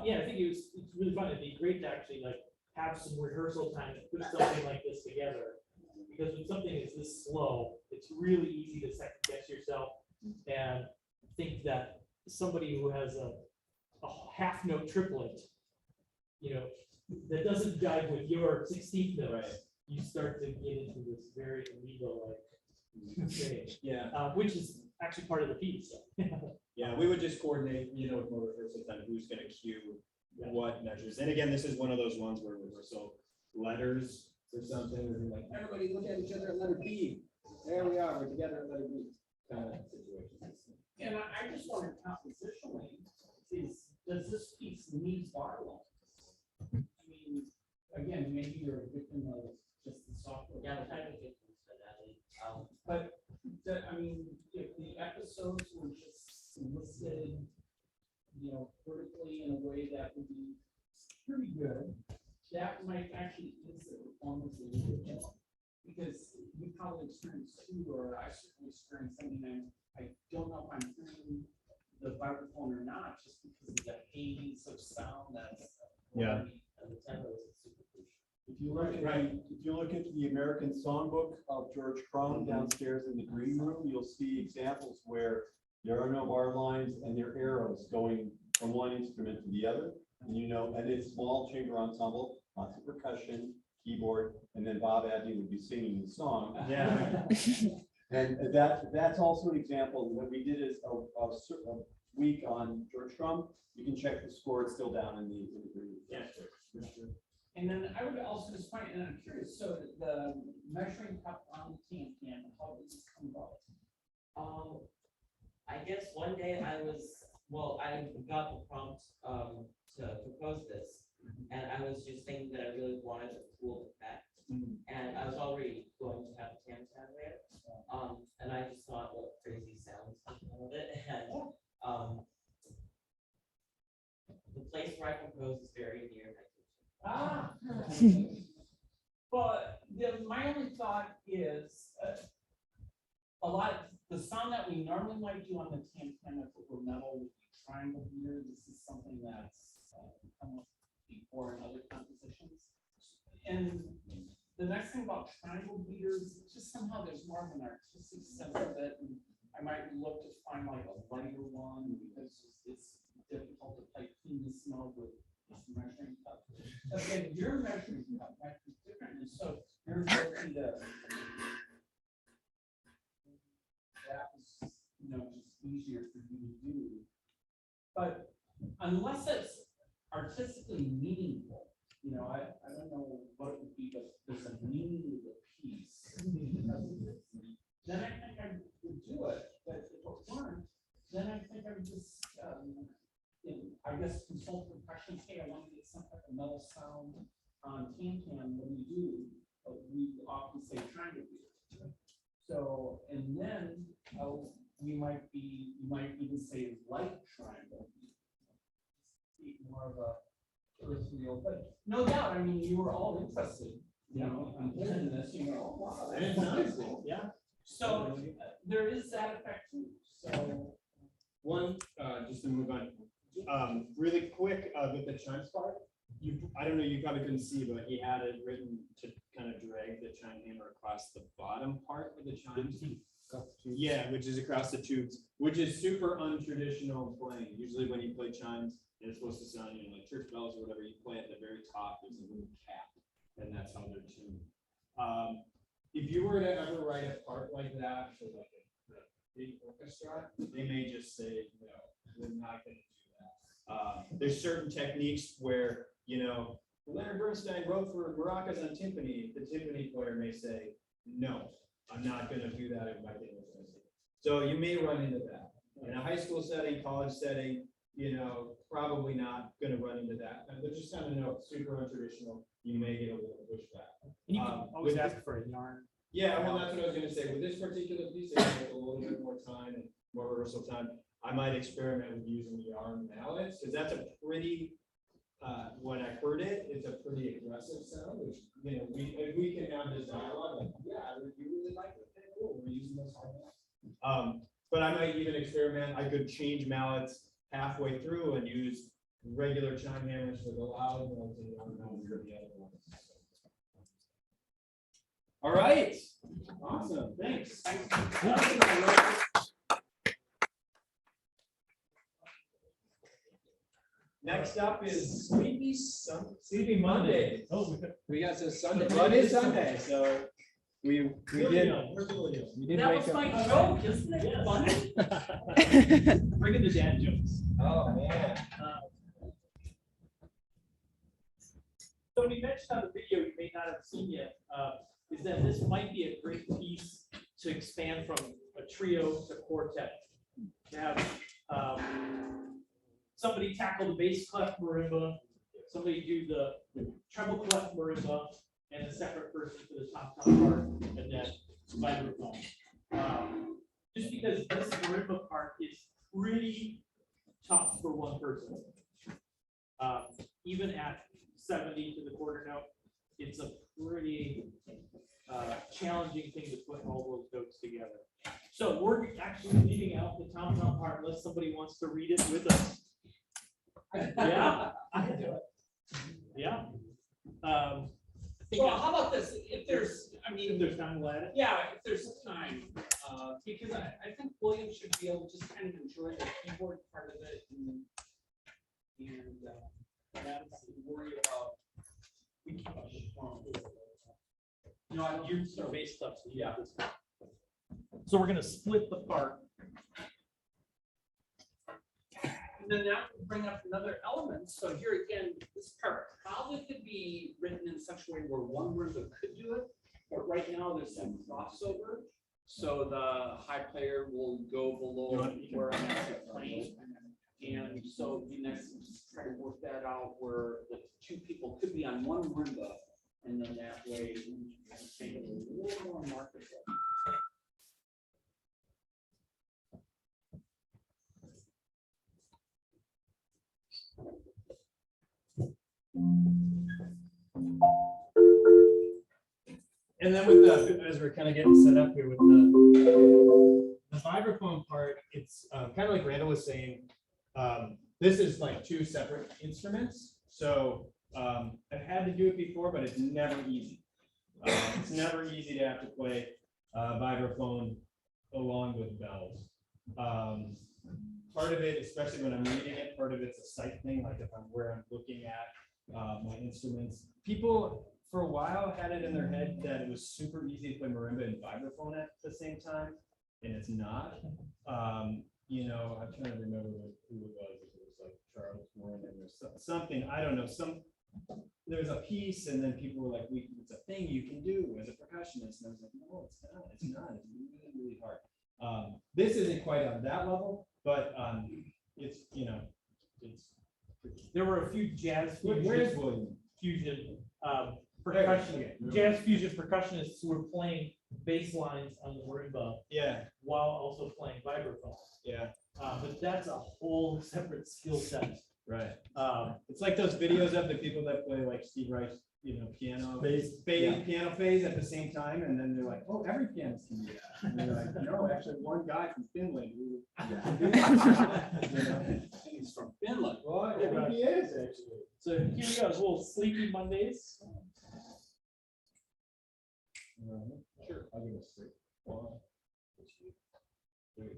Yeah, I think it's really fun. It'd be great to actually like have some rehearsal time to put something like this together. Because when something is this slow, it's really easy to second guess yourself and think that somebody who has a half note triplet, you know, that doesn't jive with your 16th notes, Right. you start to get into this very illegal like thing, Yeah. which is actually part of the piece. Yeah, we would just coordinate, you know, with more rehearsal time, who's gonna cue what measures. And again, this is one of those ones where rehearsal letters or something, where you're like, everybody look at each other at letter B. There we are, we're together at letter B. Kind of situation. And I just wondered compositionally, does this piece need bar lines? I mean, again, maybe you're a victim of just the software. Yeah, the kind of victims for that. But, I mean, if the episodes were just listed, you know, vertically in a way that would be pretty good, that might actually ease the performance a little bit more. Because you probably experienced too, or I certainly experienced, I mean, I don't know if I'm hearing the vibraphone or not, just because of the haze of sound that's. Yeah. And the tempo is super crucial. If you look at the American Songbook of George Crumb downstairs in the green room, you'll see examples where there are no bar lines and there are arrows going from one instrument to the other. And you know, and it's small chamber ensemble, lots of percussion, keyboard, and then Bob Abney would be singing the song. Yeah. And that's also an example. What we did is a week on George Crumb. You can check the score, it's still down in the green. Yeah. And then I would also just find, and I'm curious, so the measuring cup on the can, how did this come about? I guess one day I got the prompt to propose this, and I was just thinking that I really wanted a cool effect, and I was already going to have a tam-tam there, and I just thought what crazy sounds come out of it, and the place where I composed is very near my kitchen. Ah. But my only thought is, a lot, the sound that we normally might do on the tam-tam if it were metal would be triangle beater. This is something that's come up before in other compositions. And the next thing about triangle beaters, it's just somehow there's more of an artistic sense of it. And I might look to find like a lighter one because it's difficult to play clean the snow with this measuring cup. Again, your measuring cup might be different, and so your ability to that was, you know, just easier for you to do. But unless it's artistically meaningful, you know, I don't know what it would be, but there's a meaning to the piece. Then I think I would do it. But if it weren't, then I think I would just, I guess consult percussion. Hey, I want to get some type of metal sound on tam-tam. What do you do? We often say triangle beater. So, and then you might even say light triangle. Be more of a earthly, but no doubt. I mean, you were all interested, you know, in hearing this. You know, oh, wow, that's interesting. Yeah. So there is that effect too. So One, just to move on, really quick, with the chimes part, I don't know, you probably couldn't see, but he had it written to kind of drag the chime hammer across the bottom part of the chimes. Yeah, which is across the tubes, which is super untraditional playing. Usually when you play chimes, it's supposed to sound, you know, like church bells or whatever, you play at the very top, there's a little cap, and that's how they're tuned. If you were to ever write a part like that for like a big orchestra, they may just say, no, we're not gonna do that. There's certain techniques where, you know, Leonard Bernstein wrote for maracas on timpani, the timpani player may say, no, I'm not gonna do that in my timpani. So you may run into that. In a high school setting, college setting, you know, probably not gonna run into that. And they're just kind of, you know, super untraditional, you may get a little pushback. And you can always with ask for a yarn. Yeah, well, that's what I was gonna say. With this particular piece, it takes a little bit more time and more rehearsal time. I might experiment with using yarn mallets, because that's a pretty, when I heard it, it's a pretty aggressive sound, which, you know, if we can have this dialogue, like, yeah, you really like it, okay, cool, we're using those hard mallets. But I might even experiment, I could change mallets halfway through and use regular chime hammers for the loud ones and yarn mallets for the other ones. All right, awesome, thanks. Next up is Sleepy Monday. Oh, We got some Sunday, well, it is Sunday, so we did. We did That wake was up. my joke, isn't it funny? bring in the dad jokes. Oh, man. So we mentioned on the video, you may not have seen yet, is that this might be a great piece to expand from a trio to quartet. To have somebody tackle the bass clef marimba, somebody do the treble clef marimba, and a separate person for the top part, and then vibraphone. Just because this marimba part is pretty tough for one person. Even at 70 to the quarter note, it's a pretty challenging thing to put all those notes together. So we're actually leaving out the tom part unless somebody wants to read it with us. Yeah, I can do it. yeah. Well, how about this? If there's, I If mean, there's time, we'll add it. yeah, if there's time, because I think William should be able to just kind of enjoy the keyboard part of it and not have to worry about. No, you're so bass stuff. So yeah. So we're gonna split the part. And then that would bring up another element. So here again, this part probably could be written in such a way where one marimba could do it, but right now there's some crossover. So the high player will go below where I'm actually playing. And so it'd be nice to just try to work that out where the two people could be on one marimba. And then that way, it's a little more marketable. And then with the, as we're kind of getting set up here with the vibraphone part, it's kind of like Randall was saying, this is like two separate instruments. So I've had to do it before, but it's never easy. It's never easy to have to play vibraphone along with bells. Part of it, especially when I'm reading it, part of it's a sight thing, like if I'm where I'm looking at my instruments. People for a while had it in their head that it was super easy to play marimba and vibraphone at the same time, and it's not. You know, I'm trying to remember who it was. It was like Charles Warren, and there's something, I don't know, there's a piece, and then people were like, it's a thing you can do as a percussionist. And I was like, no, it's not. It's not. It's really, really hard. This isn't quite on that level, but it's, you know, it's. There were a few jazz Where's William? fusion percussion, jazz fusion percussionists who were playing bass lines on the marimba Yeah, while also playing vibraphone. yeah, But that's a whole separate skill set. right. It's like those videos of the people that play like Steve Reich's, you know, piano phase at the same time, and then they're like, oh, every pianist can do that. And they're like, no, actually, one guy from Finland who. You know? He's from Finland. Well, I think he is actually. So here we go, a little Sleepy Mondays. Sure, I'll give it straight. 1, 2, 3.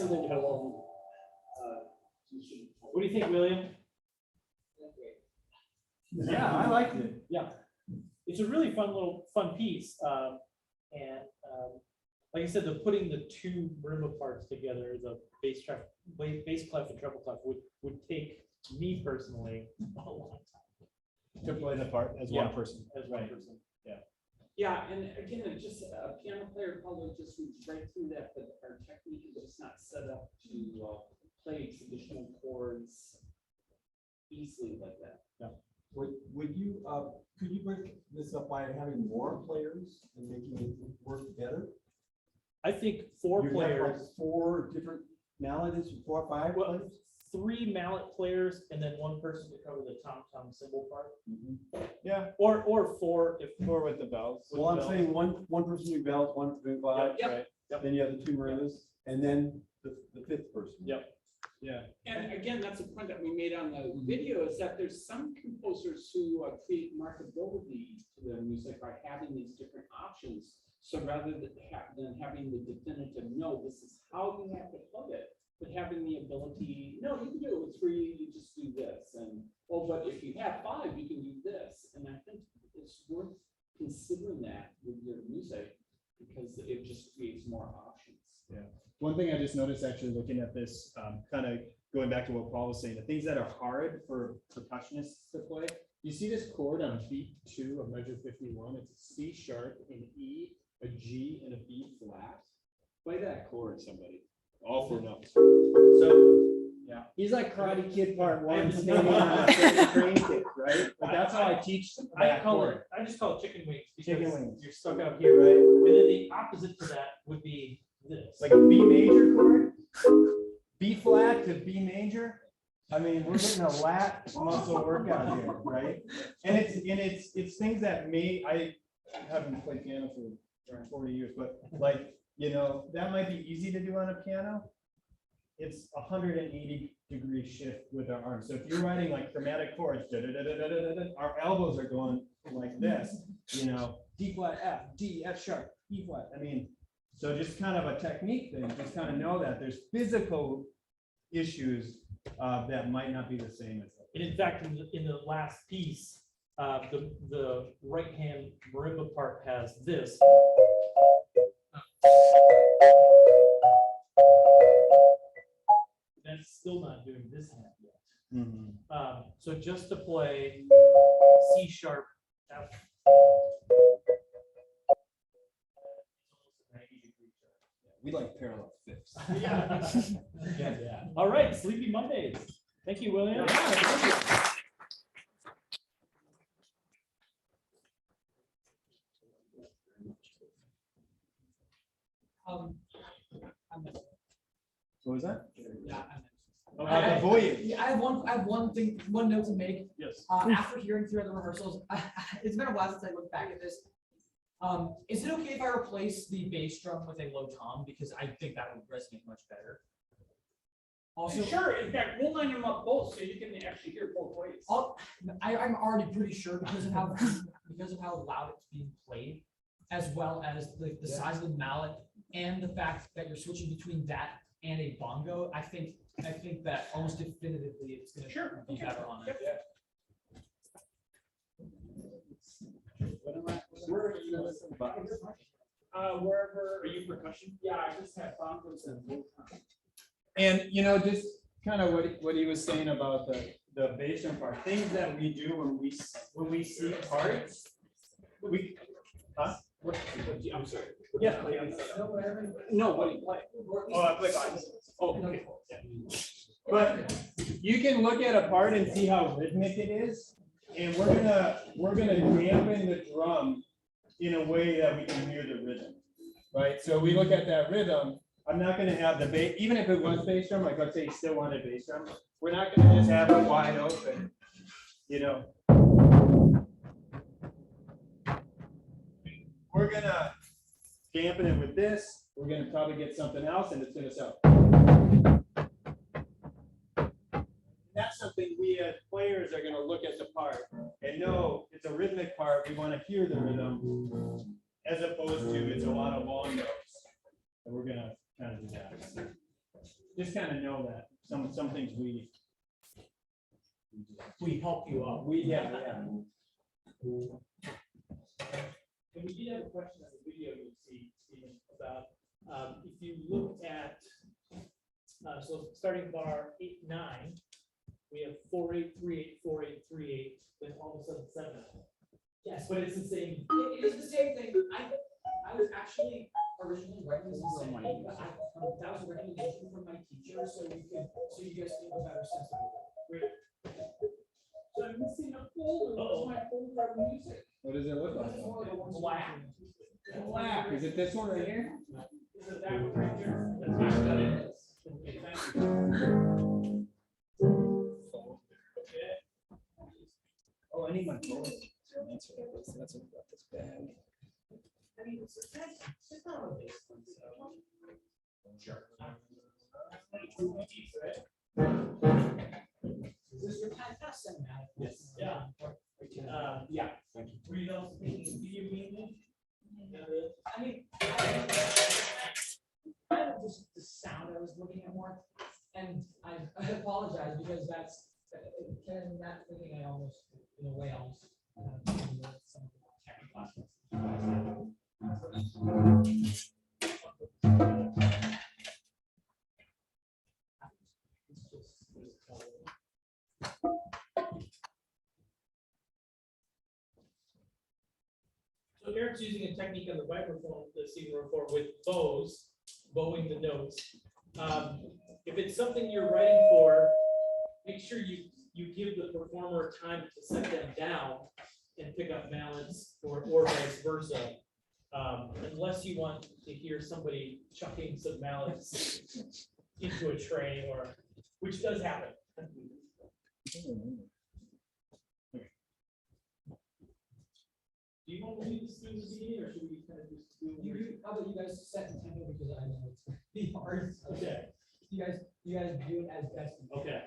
cymbal hole. What do you think, William? Yeah, I liked it. It's a really fun piece. Like I said, putting the two marimba parts together, the bass clef and treble clef would take me personally a long time. To play the part as one person. As one person. Yeah, and again, it just, a piano player probably just reads right through that, but our technique is just not set up to play traditional chords easily like that. Would you, could you break this up by having more players and making it work together? I think 4 You have, players. like, 4 different melodies, 4 or 5 Well, players? 3 mallet players and then 1 person to cover the tom-tom cymbal part. Yeah, Or 4 if. 4 with the bells. Well, I'm saying one person do bells, one do vibe, Yep. then you have the 2 marimbas, and then the 5th person. Yep. Yeah. And again, that's a point that we made on the video, is that there's some composers who create marketability to their music by having these different options. So rather than having the definitive, no, this is how you have to plug it, but having the ability, no, you can do it with 3, you just do this. And, oh, but if you have 5, you can do this. And I think it's worth considering that with your music because it just creates more options. Yeah. One thing I just noticed actually looking at this, kind of going back to what Paul was saying, the things that are hard for percussionists to play. You see this chord on beat 2 of measure 51. It's a C sharp, an E, a G, and a B flat. Play that chord, somebody. All 4 notes. So yeah, he's like Karate Kid Part 1, standing on a crane kick, right? But that's how I teach that chord. I just call it chicken wings because Chicken wings. you're stuck out here, Right. and then the opposite to that would be this. Like a B major chord, B flat to B major. I mean, we're getting a lat muscle workout here, right? And it's things that I haven't played piano for 40 years, but like, you know, that might be easy to do on a piano. It's 180-degree shift with our arms. So if you're writing like chromatic chords, our elbows are going like this, you know, D flat, F, D, F sharp, E flat. I mean, so just kind of a technique thing, just kind of know that there's physical issues that might not be the same as. And in fact, in the last piece, the right hand marimba part has this. That's still not doing this hand yet. So just to play C sharp, F. We like parallel fifths. Yeah. All right, Sleepy Mondays. Thank you, William. What was that? Yeah, The voyage. yeah, I have one note to make. Yes. After hearing through the rehearsals, it's been a while since I looked back at this. Is it okay if I replace the bass drum with a low tom? Because I think that would resonate much better. Also, Sure, in fact, we'll line them up both so you can actually hear both ways. I'm already pretty sure because of how loud it's being played, as well as the size of the mallet and the fact that you're switching between that and a bongo. I think that almost definitively it's going to be better on it. Where are you listening? Wherever. Are you percussion? Yeah, I just have bongos and. And, you know, just kind of what he was saying about the bass drum part, things that we do when we see parts, I'm sorry. Yeah. No, what do you play? Oh, I play violin. Oh, okay. But you can look at a part and see how rhythmic it is, and we're gonna dampen the drum in a way that we can hear the rhythm, right? So we look at that rhythm. I'm not gonna have the bass, even if it was bass drum, like let's say you still wanted bass drum, we're not gonna just have it wide open, you know. We're gonna dampen it with this. We're gonna probably get something else, and it's gonna sound. That's something we as players are gonna look at the part and know it's a rhythmic part. We want to hear the rhythm, as opposed to it's a lot of long notes. And we're gonna kind of do that. just kind of know that some things we help you out. yeah. And we did have a question on the video you see, Stephen, about, if you look at, so starting bar 8, 9, we have 4, 8, 3, 8, 4, 8, 3, 8, then all of a sudden 7. Yes, But it's the same. it is the same thing. I was actually originally writing this and saying, oh, that was a recommendation from my teacher, so you guys can have a better sense of it. So I'm missing a folder, where's my folder of music? What does it look like? This is one of the ones. Black. Black. Is it this one right here? Is it that one right here? That's what it is. Okay, thank you. Okay. Oh, I need my phone. That's what got this bag. I mean, it's not a base one, so. Sure. Is this your time? Pass them out. Yes. Yeah. Yeah. Were you also thinking video game? I mean, kind of just the sound I was looking at more, and I apologize because that's kind of that thinking I almost, in a way, almost. Some of the technical aspects. So Eric's using a technique on the vibraphone, the CD4 with bows, bowing the notes. If it's something you're writing for, make sure you give the performer time to set them down and pick up mallets or vice versa. Unless you want to hear somebody chucking some mallets into a tray, or which does happen. Do you want to do this through the CD, or should we kind of just do? How about you guys set the tempo because I know it's gonna be hard. Okay. You guys do it as best you can. Okay.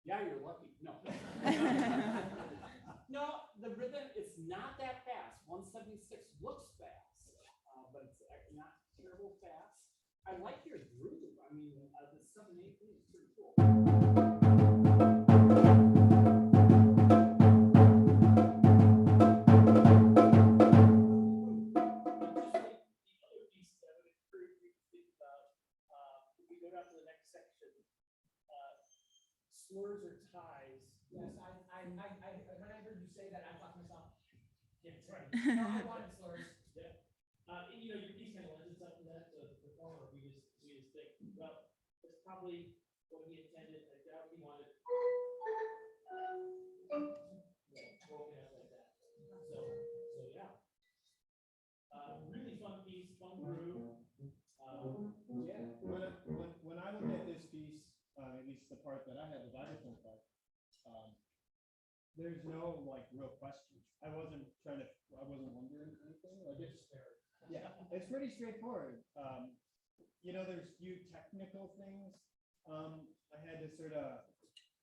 Yeah, you're lucky. No. No, the rhythm, it's not that fast. 176 looks fast, but it's not terrible fast. I like your groove. I mean, the 7/8 is pretty cool. Slurs or ties. Yes, when I heard you say that, I thought to myself, yeah, that's right. No, I wanted slurs. Yeah. And you know, your piece kind of lends itself to that, so the performer, we just think, well, that's probably what he intended, like that he wanted. Yeah, broken up like that. So yeah. Really fun piece, fun groove. Yeah, when I look at this piece, at least the part that I had, the vibraphone part, there's no like real question. I wasn't wondering anything. Like it's pretty straightforward. You know, there's few technical things I had to sort of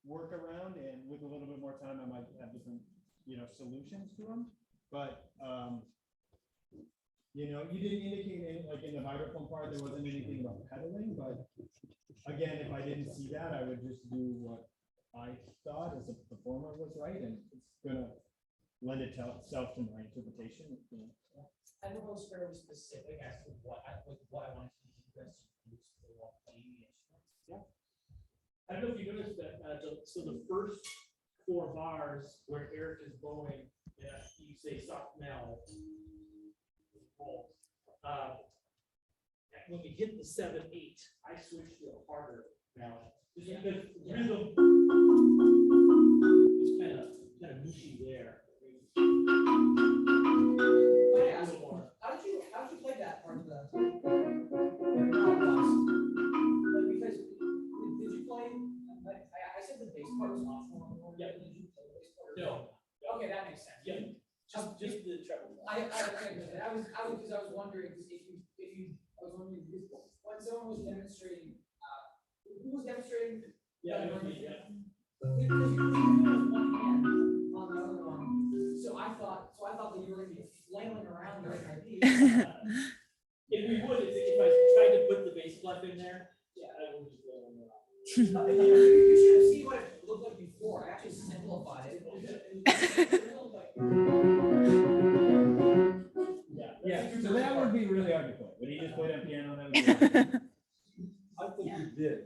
work around, and with a little bit more time, I might have different, you know, solutions to them. But you know, you didn't indicate like in the vibraphone part, there wasn't anything about pedaling, but again, if I didn't see that, I would just do what I thought as a performer was right, and it's gonna lend itself to my interpretation. You know. I think it was fairly specific as to what I wanted to do best to use for playing the instruments. Yeah. I don't know if you noticed that, so the first 4 bars where Eric is blowing, you say soft mallet. When we hit the 7/8, I switched to a harder mallet. Just because rhythm is kind of mushy there. Can I ask, how did you play that part of the? Like, because did you play? Like, I said the bass part was awful. Yeah. Did you play the bass part? No. Okay, that makes sense. Yeah. Just the treble. I was wondering I was wondering when someone was demonstrating, who was demonstrating? Yeah. Because you had one hand on the other one, so I thought that you were going to be flailing around during my piece. If we would, if I tried to put the bass clef in there, I would just go on around. You should have seen what it looked like before. I actually simplified it. Yeah, so that would be really hard to play. When he just played on piano, that would be hard. I think you did.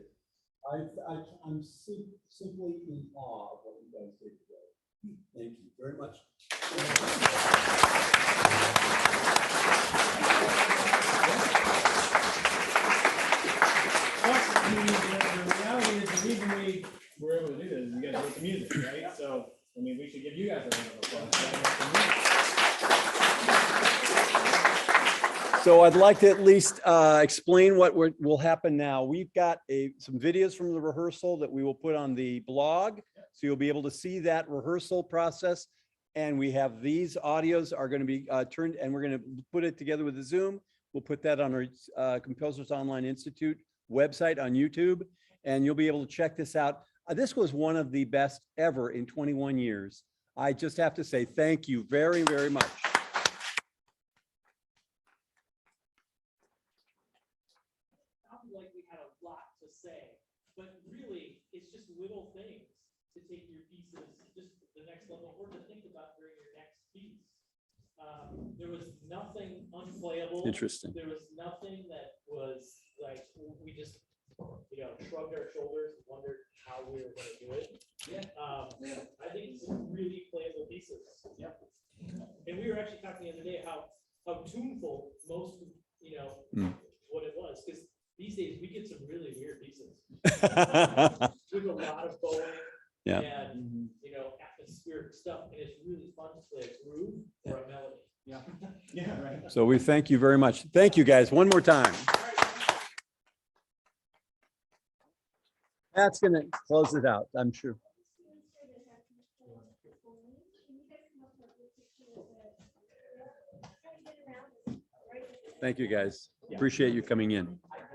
I'm simply in awe of what you guys did today. Thank you very much. I mean, the reality is the reason we were able to do this is you guys wrote the music, right? So, I mean, we should give you guys a round of applause. So I'd like to at least explain what will happen now. We've got some videos from the rehearsal that we will put on the blog. So you'll be able to see that rehearsal process. And we have these audios are going to be turned, and we're going to put it together with the Zoom. We'll put that on our Composers Online Institute website on YouTube, and you'll be able to check this out. This was one of the best ever in 21 years. I just have to say thank you very, very much. Like we had a lot to say, but really it's just little things to take your pieces just the next level or to think about during your next piece. There was nothing unplayable. Interesting. There was nothing that was like we just shrugged our shoulders and wondered how we were going to do it. Yeah. I think it's really playable pieces. Yep. And we were actually talking the other day how tuneful most what it was, because these days we get some really weird pieces. With a lot of bowing and atmospheric stuff, and it's really fun to play a groove or a melody. Yeah. Yeah, right. So we thank you very much. Thank you guys one more time. That's going to close it out, I'm sure. Thank you guys. Appreciate you coming in.